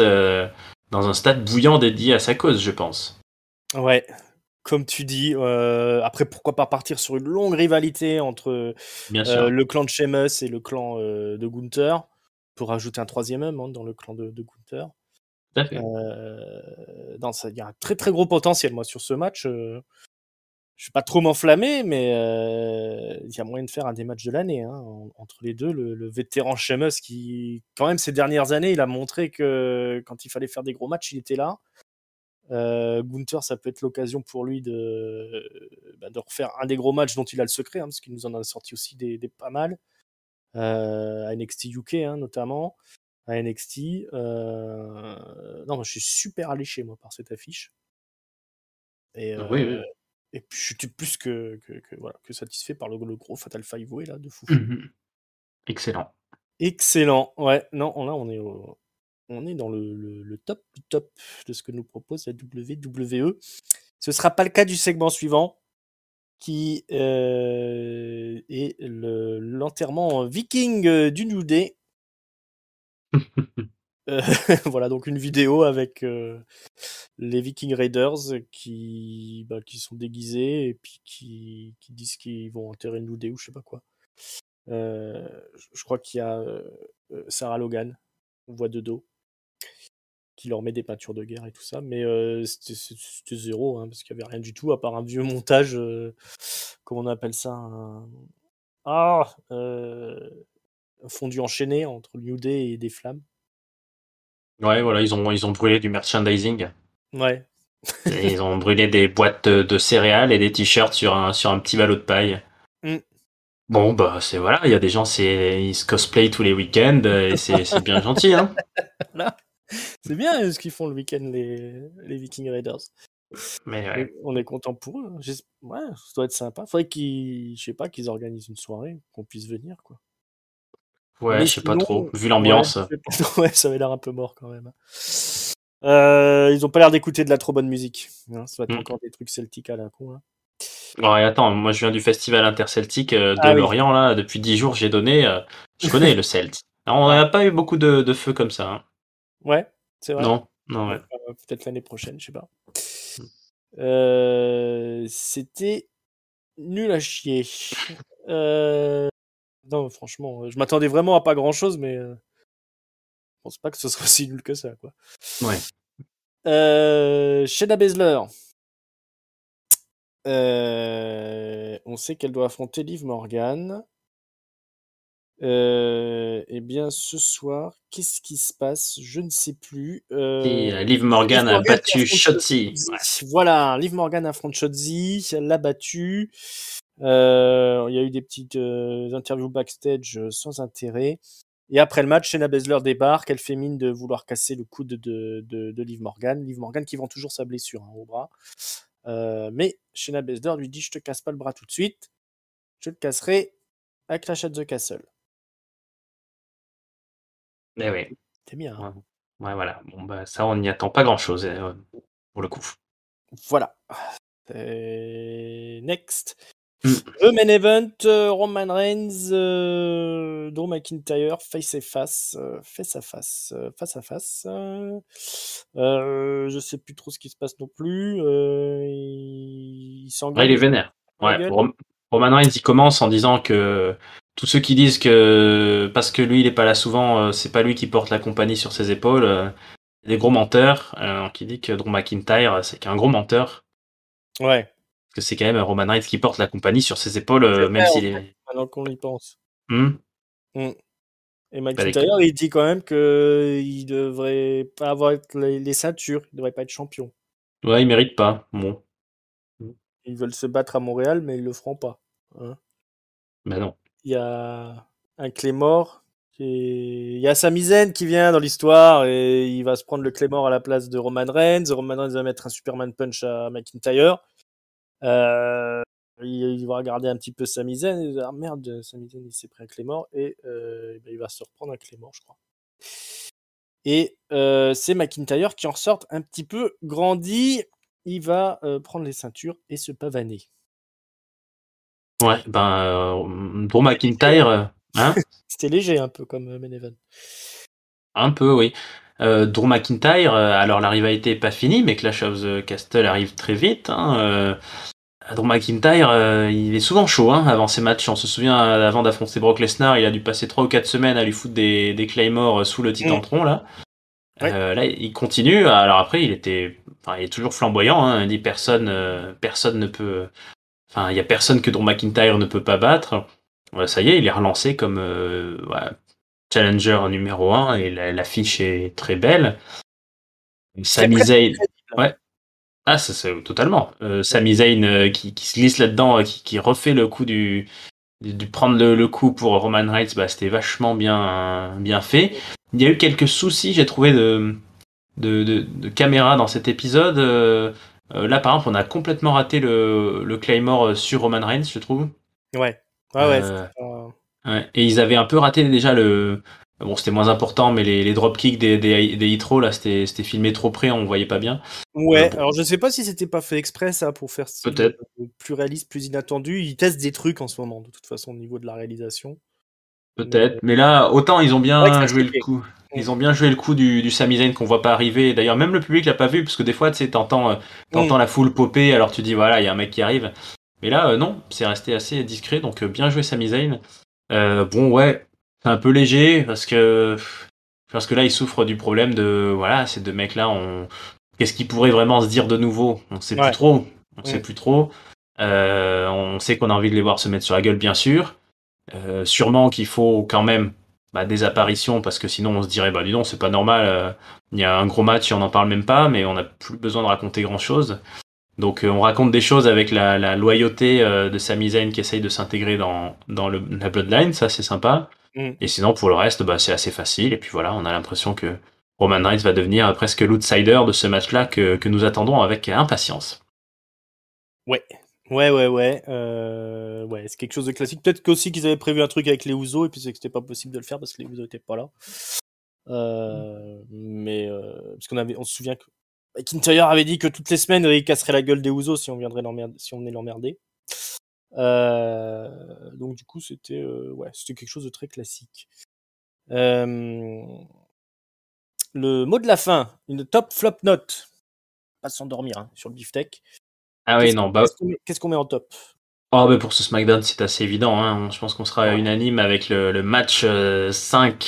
dans un stade bouillant dédié à sa cause, je pense. Ouais, comme tu dis. Après, pourquoi pas partir sur une longue rivalité entre Bien sûr. le clan de Sheamus et le clan de Gunther, pour rajouter un troisième homme dans le clan de Gunther. Tout à fait. Non, il y a un très très gros potentiel, moi, sur ce match. Je vais pas trop m'enflammer, mais il y a moyen de faire un des matchs de l'année entre les deux. Le vétéran Sheamus qui, quand même, ces dernières années, il a montré que quand il fallait faire des gros matchs, il était là. Gunther, ça peut être l'occasion pour lui de refaire un des gros matchs dont il a le secret, parce qu'il nous en a sorti aussi des pas mal. À NXT UK, notamment. À NXT. Non, moi, je suis super alléché, moi, par cette affiche. Et, Oui, oui. et puis, je suis plus voilà, que satisfait par le gros Fatal 5-Way là, de foufou. Mhm. Excellent. Excellent. Ouais, non, là, on est dans le top du top de ce que nous propose la WWE. Ce sera pas le cas du segment suivant, qui est l'enterrement viking du New Day. Voilà, donc une vidéo avec les Viking Raiders qui sont déguisés et puis qui disent qu'ils vont enterrer New Day ou je sais pas quoi. Je crois qu'il y a Sarah Logan, voix de dos, qui leur met des peintures de guerre et tout ça, mais c'était zéro, parce qu'il y avait rien du tout à part un vieux montage, comment on appelle ça, un fondu enchaîné entre New Day et des flammes. Ouais, voilà, ils ont brûlé du merchandising. Ouais. Et ils ont brûlé des boîtes de céréales et des t-shirts sur un petit ballot de paille. Mm. Bon, bah, voilà, il y a des gens, ils se cosplay tous les week-ends et c'est bien gentil, hein. Là, c'est bien ce qu'ils font le week-end, les Viking Raiders. Mais ouais. On est content pour eux. Ouais, ça doit être sympa. Faudrait je sais pas, qu'ils organisent une soirée, qu'on puisse venir, quoi. Ouais, Mais je sais pas sinon, trop, vu ouais, l'ambiance. ouais, ça avait l'air un peu mort quand même. Ils ont pas l'air d'écouter de la trop bonne musique. Ça doit être Mm. encore des trucs celtiques à la con, là. Ouais, attends, moi je viens du festival interceltique de Ah oui, Lorient, là, depuis 10 jours j'ai donné, je connais le Celt. Alors, on ouais, n'a pas eu beaucoup de feux comme ça, hein. ouais, c'est vrai. Non, non, Bon, ouais. peut-être l'année prochaine, je sais pas. Mm. C'était nul à chier. Euh, Non, franchement, je m'attendais vraiment à pas grand-chose, mais je pense pas que ce soit si nul que ça, quoi. Ouais. Shayna Baszler, on sait qu'elle doit affronter Liv Morgan. Eh bien, ce soir, qu'est-ce qui se passe? Je ne sais plus. Et Liv C'est Liv Morgan a Morgan qui battu affronte Shotzi. Ouais. Shotzi. Voilà, Liv Morgan affronte Shotzi, elle l'a battu. Il y a eu des petites interviews backstage sans intérêt. Et après le match, Shayna Baszler débarque, elle fait mine de vouloir casser le coude de Liv Morgan. Liv Morgan qui vend toujours sa blessure au bras. Mais Shayna Baszler lui dit: je te casse pas le bras tout de suite, je te le casserai à Clash at the Castle. Mais ouais. C'est bien, Ouais, ouais, voilà. Bon, bah, ça, on n'y attend pas grand-chose, pour le coup. Voilà. Next. Mm. The Main Event, Roman Reigns, Drew McIntyre, face à face. Je sais plus trop ce qui se passe non plus. Il Ouais, il s'engueule, est ils se vénère. font la Ouais. gueule. Roman Reigns, il commence en disant que tous ceux qui disent que parce que lui, il est pas là souvent, c'est pas lui qui porte la compagnie sur ses épaules, des gros menteurs. Qui dit que Drew McIntyre, c'est qu'un gros menteur. Ouais, Parce que c'est quand même Roman Reigns qui porte la compagnie sur ses épaules, c'est même vrai en s'il fait, est. maintenant qu'on y pense. Hmm. Mm. Et Bah, McIntyre, il dit quand même que il devrait pas avoir les ceintures, il devrait pas être champion. ouais, il mérite pas. Bon. Ils veulent se battre à Montréal, mais ils le feront pas. Hein. Bah non. Il y a un Claymore Il y a Sami Zayn qui vient dans l'histoire et il va se prendre le Claymore à la place de Roman Reigns. Roman Reigns va mettre un Superman Punch à McIntyre. Il va regarder un petit peu Sami Zayn et il va dire, ah merde, Sami Zayn il s'est pris un Claymore et il va se reprendre un Claymore, je crois. Et c'est McIntyre qui en ressort un petit peu grandi. Il va prendre les ceintures et se pavaner. Ouais, Drew McIntyre, hein, C'était léger un peu comme main event. un peu, oui. Drew McIntyre, alors la rivalité est pas finie, mais Clash of the Castle arrive très vite. Hein, Drew McIntyre, il est souvent chaud hein, avant ses matchs. On se souvient, avant d'affronter Brock Lesnar, il a dû passer 3 ou 4 semaines à lui foutre des Claymores sous le Titantron, là. Ouais. Là, il continue. Alors après, il est toujours flamboyant. Hein. Il dit personne ne peut. Enfin, il y a personne que Drew McIntyre ne peut pas battre. Ça y est, il est relancé comme challenger numéro 1 et l'affiche est très belle. Sami Zayn, ouais. Ah, ça c'est totalement. Sami Zayn qui se glisse là-dedans, qui refait le coup du prendre le coup pour Roman Reigns, bah, c'était vachement bien fait. Il y a eu quelques soucis, j'ai trouvé, de caméra dans cet épisode. Là, par exemple, on a complètement raté le Claymore sur Roman Reigns, je trouve. Ouais. Euh, ouais. Et ils avaient un peu raté déjà le. Bon, c'était moins important, mais les dropkicks des Hitro, là, c'était filmé trop près, on voyait pas bien. Ouais, Bon, alors je sais pas si c'était pas fait exprès ça pour faire style peut-être. plus réaliste, plus inattendu. Ils testent des trucs en ce moment, de toute façon, au niveau de la réalisation. Mais Peut-être, mais là, autant ils ont c'est vrai que bien ça joué le checké. coup. Ils ont bien joué le coup du Sami Zayn qu'on voit pas arriver. D'ailleurs, même le public l'a pas vu, parce que des fois, tu sais, t'entends la foule popper, alors tu dis, voilà, il y a un mec qui arrive. Mais là, non, c'est resté assez discret, donc bien joué Sami Zayn. Bon, ouais, c'est un peu léger, parce que là, il souffre du problème de, voilà, ces deux mecs-là, qu'est-ce qu'ils pourraient vraiment se dire de nouveau? On sait plus Ouais. trop. On sait plus trop. On sait qu'on a envie de les voir se mettre sur la gueule, bien sûr. Sûrement qu'il faut quand même des apparitions parce que sinon on se dirait dis donc c'est pas normal, il y a un gros match et on n'en parle même pas, mais on n'a plus besoin de raconter grand chose. Donc on raconte des choses avec la loyauté de Sami Zayn qui essaye de s'intégrer dans la Bloodline, ça c'est sympa. Mm. Et sinon pour le reste c'est assez facile et puis voilà, on a l'impression que Roman Reigns va devenir presque l'outsider de ce match-là que nous attendons avec impatience. Ouais. Ouais, c'est quelque chose de classique. Peut-être qu'aussi qu'ils avaient prévu un truc avec les Ouzo et puis c'est que c'était pas possible de le faire parce que les Ouzo étaient pas là. Mais parce on se souvient que McIntyre avait dit que toutes les semaines il casserait la gueule des Ouzo si on venait l'emmerder. Donc du coup c'était quelque chose de très classique. Le mot de la fin, une top flop note. Pas s'endormir hein, sur le beefsteak. Ah oui, non, Qu'est-ce qu'on met en top? oh, pour ce SmackDown, c'est assez évident. Hein. Je pense qu'on sera unanime avec le match 5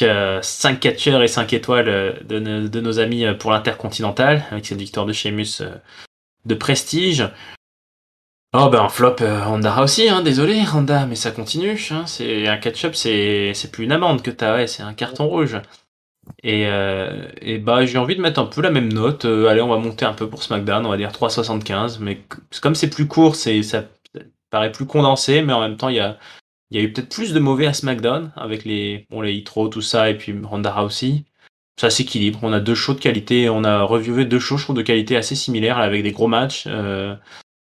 catcheurs et 5 étoiles de nos amis pour l'Intercontinental, avec cette victoire de Sheamus de prestige. Oh, un flop, Ronda aussi, hein, désolé, Ronda, mais ça continue. Hein. C'est un catch-up, c'est plus une amende que t'as, ouais, c'est un carton rouge. Et j'ai envie de mettre un peu la même note. Allez, on va monter un peu pour SmackDown, on va dire 3,75. Mais comme c'est plus court, ça paraît plus condensé, mais en même temps, il y a eu peut-être plus de mauvais à SmackDown avec les Hitro, tout ça, et puis Ronda Rousey. Ça s'équilibre. On a deux shows de qualité. On a reviewé deux shows, je trouve, de qualité assez similaires, avec des gros matchs,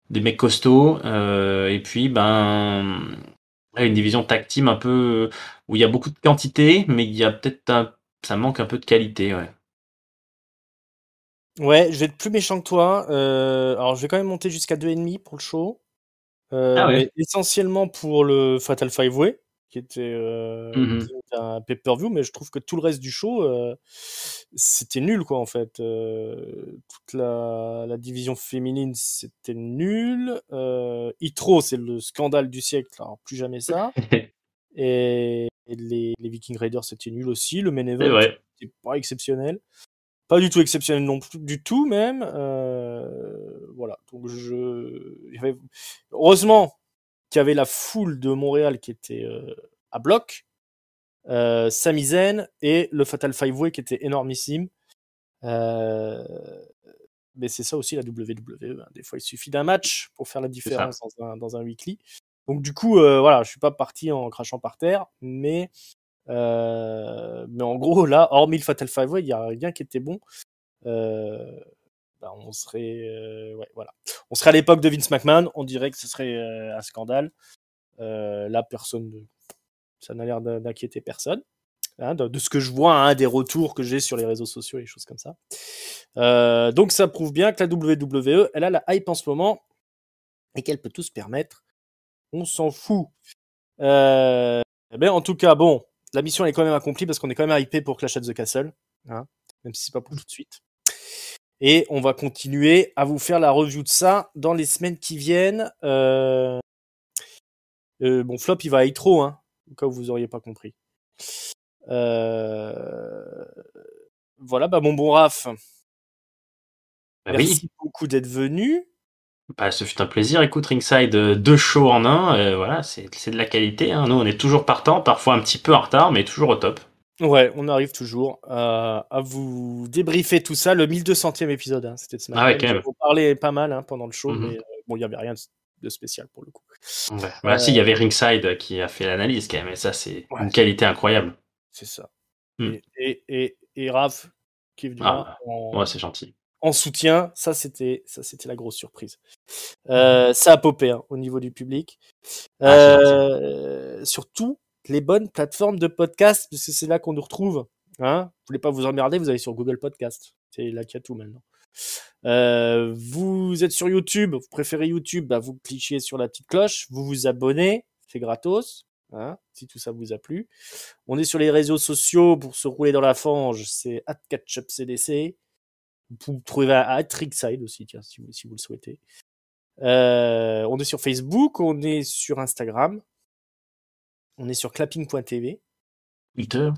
des mecs costauds, et puis une division tag team un peu où il y a beaucoup de quantité, mais il y a peut-être ça manque un peu de qualité, ouais. Ouais, je vais être plus méchant que toi. Alors je vais quand même monter jusqu'à 2,5 pour le show. Ah ouais. Mais essentiellement pour le Fatal 5-Way, qui était Mhm. digne d'un pay-per-view, mais je trouve que tout le reste du show, c'était nul, quoi, en fait. Toute la division féminine, c'était nul. Hitro, c'est le scandale du siècle, alors plus jamais ça. Et les Viking Raiders, c'était nul aussi. Le main C'est event, vrai. c'était pas exceptionnel. Pas du tout exceptionnel non plus, du tout même. Voilà. Donc heureusement qu'il y avait la foule de Montréal qui était à bloc, Sami Zayn et le Fatal 5-Way qui était énormissime. Mais c'est ça aussi la WWE. Hein. Des fois, il suffit d'un match pour faire la C'est ça. différence dans un weekly. Donc du coup, voilà, je suis pas parti en crachant par terre, mais Mais en gros, là, hormis le Fatal 5-Way, il n'y a rien qui était bon. On serait, ouais, voilà. On serait à l'époque de Vince McMahon, on dirait que ce serait un scandale. Là, ça n'a l'air d'inquiéter personne. Hein, de ce que je vois, hein, des retours que j'ai sur les réseaux sociaux et des choses comme ça. Donc ça prouve bien que la WWE, elle a la hype en ce moment et qu'elle peut tout se permettre. On s'en fout. En tout cas, bon, la mission est quand même accomplie parce qu'on est quand même hypé pour Clash at the Castle, hein, même si c'est pas pour tout de suite. Et on va continuer à vous faire la review de ça dans les semaines qui viennent. Flop, il va à Itro, hein, au cas où vous auriez pas compris. Voilà, mon bon Raph. Merci beaucoup d'être venu. Ce fut un plaisir. Écoute, Ringside, 2 shows en un, voilà, c'est de la qualité. Hein. Nous, on est toujours partant, parfois un petit peu en retard, mais toujours au top. Ouais, on arrive toujours à vous débriefer tout ça. Le 1200e épisode, hein, c'était de ce matin. Ah ouais, quand même. On parlait pas mal pendant le show, mais il n'y avait rien de spécial pour le coup. Ouais. Si, il y avait Ringside qui a fait l'analyse quand même, et ça, c'est une qualité incroyable. C'est ça. Et Raph, qui est venu c'est gentil. En soutien, ça c'était la grosse surprise. Ça a popé au niveau du public. Surtout les bonnes plateformes de podcast, parce que c'est là qu'on nous retrouve. Hein, vous voulez pas vous emmerder, vous allez sur Google Podcast. C'est là qu'il y a tout maintenant. Vous êtes sur YouTube, vous préférez YouTube, vous cliquez sur la petite cloche, vous vous abonnez, c'est gratos. Hein, si tout ça vous a plu. On est sur les réseaux sociaux pour se rouler dans la fange, c'est @catchupcdc. Vous pouvez trouver à Ringside aussi, tiens, si vous le souhaitez. On est sur Facebook, on est sur Instagram, on est sur clapping.tv. Twitter.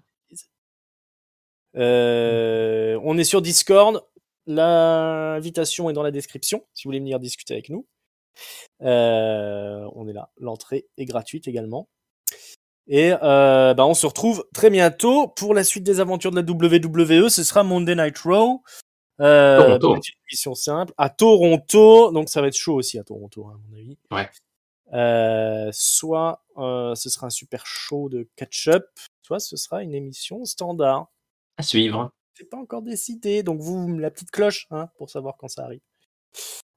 On est sur Discord. L'invitation est dans la description si vous voulez venir discuter avec nous. On est là. L'entrée est gratuite également. Et on se retrouve très bientôt pour la suite des aventures de la WWE. Ce sera Monday Night Raw. Toronto. Petite mission simple. À Toronto. Donc ça va être chaud aussi à Toronto, à mon avis. Ouais. Soit ce sera un super show de catch-up, soit ce sera une émission standard. À suivre. C'est pas encore décidé, donc vous, la petite cloche, hein, pour savoir quand ça arrive.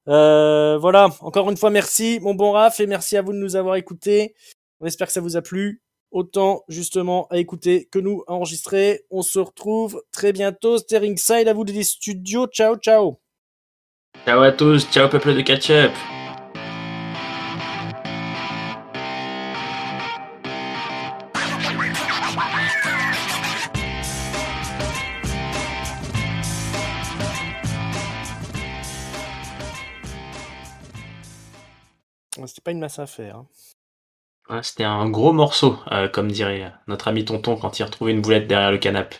Voilà, encore une fois, merci, mon bon Raph, et merci à vous de nous avoir écoutés. On espère que ça vous a plu, autant justement à écouter que nous à enregistrer. On se retrouve très bientôt. C'était Ringside, à vous des studios. Ciao, ciao. Ciao à tous, ciao peuple de catch-up. C'était pas une masse à faire. Hein. Ouais, c'était un gros morceau, comme dirait notre ami Tonton quand il retrouvait une boulette derrière le canapé.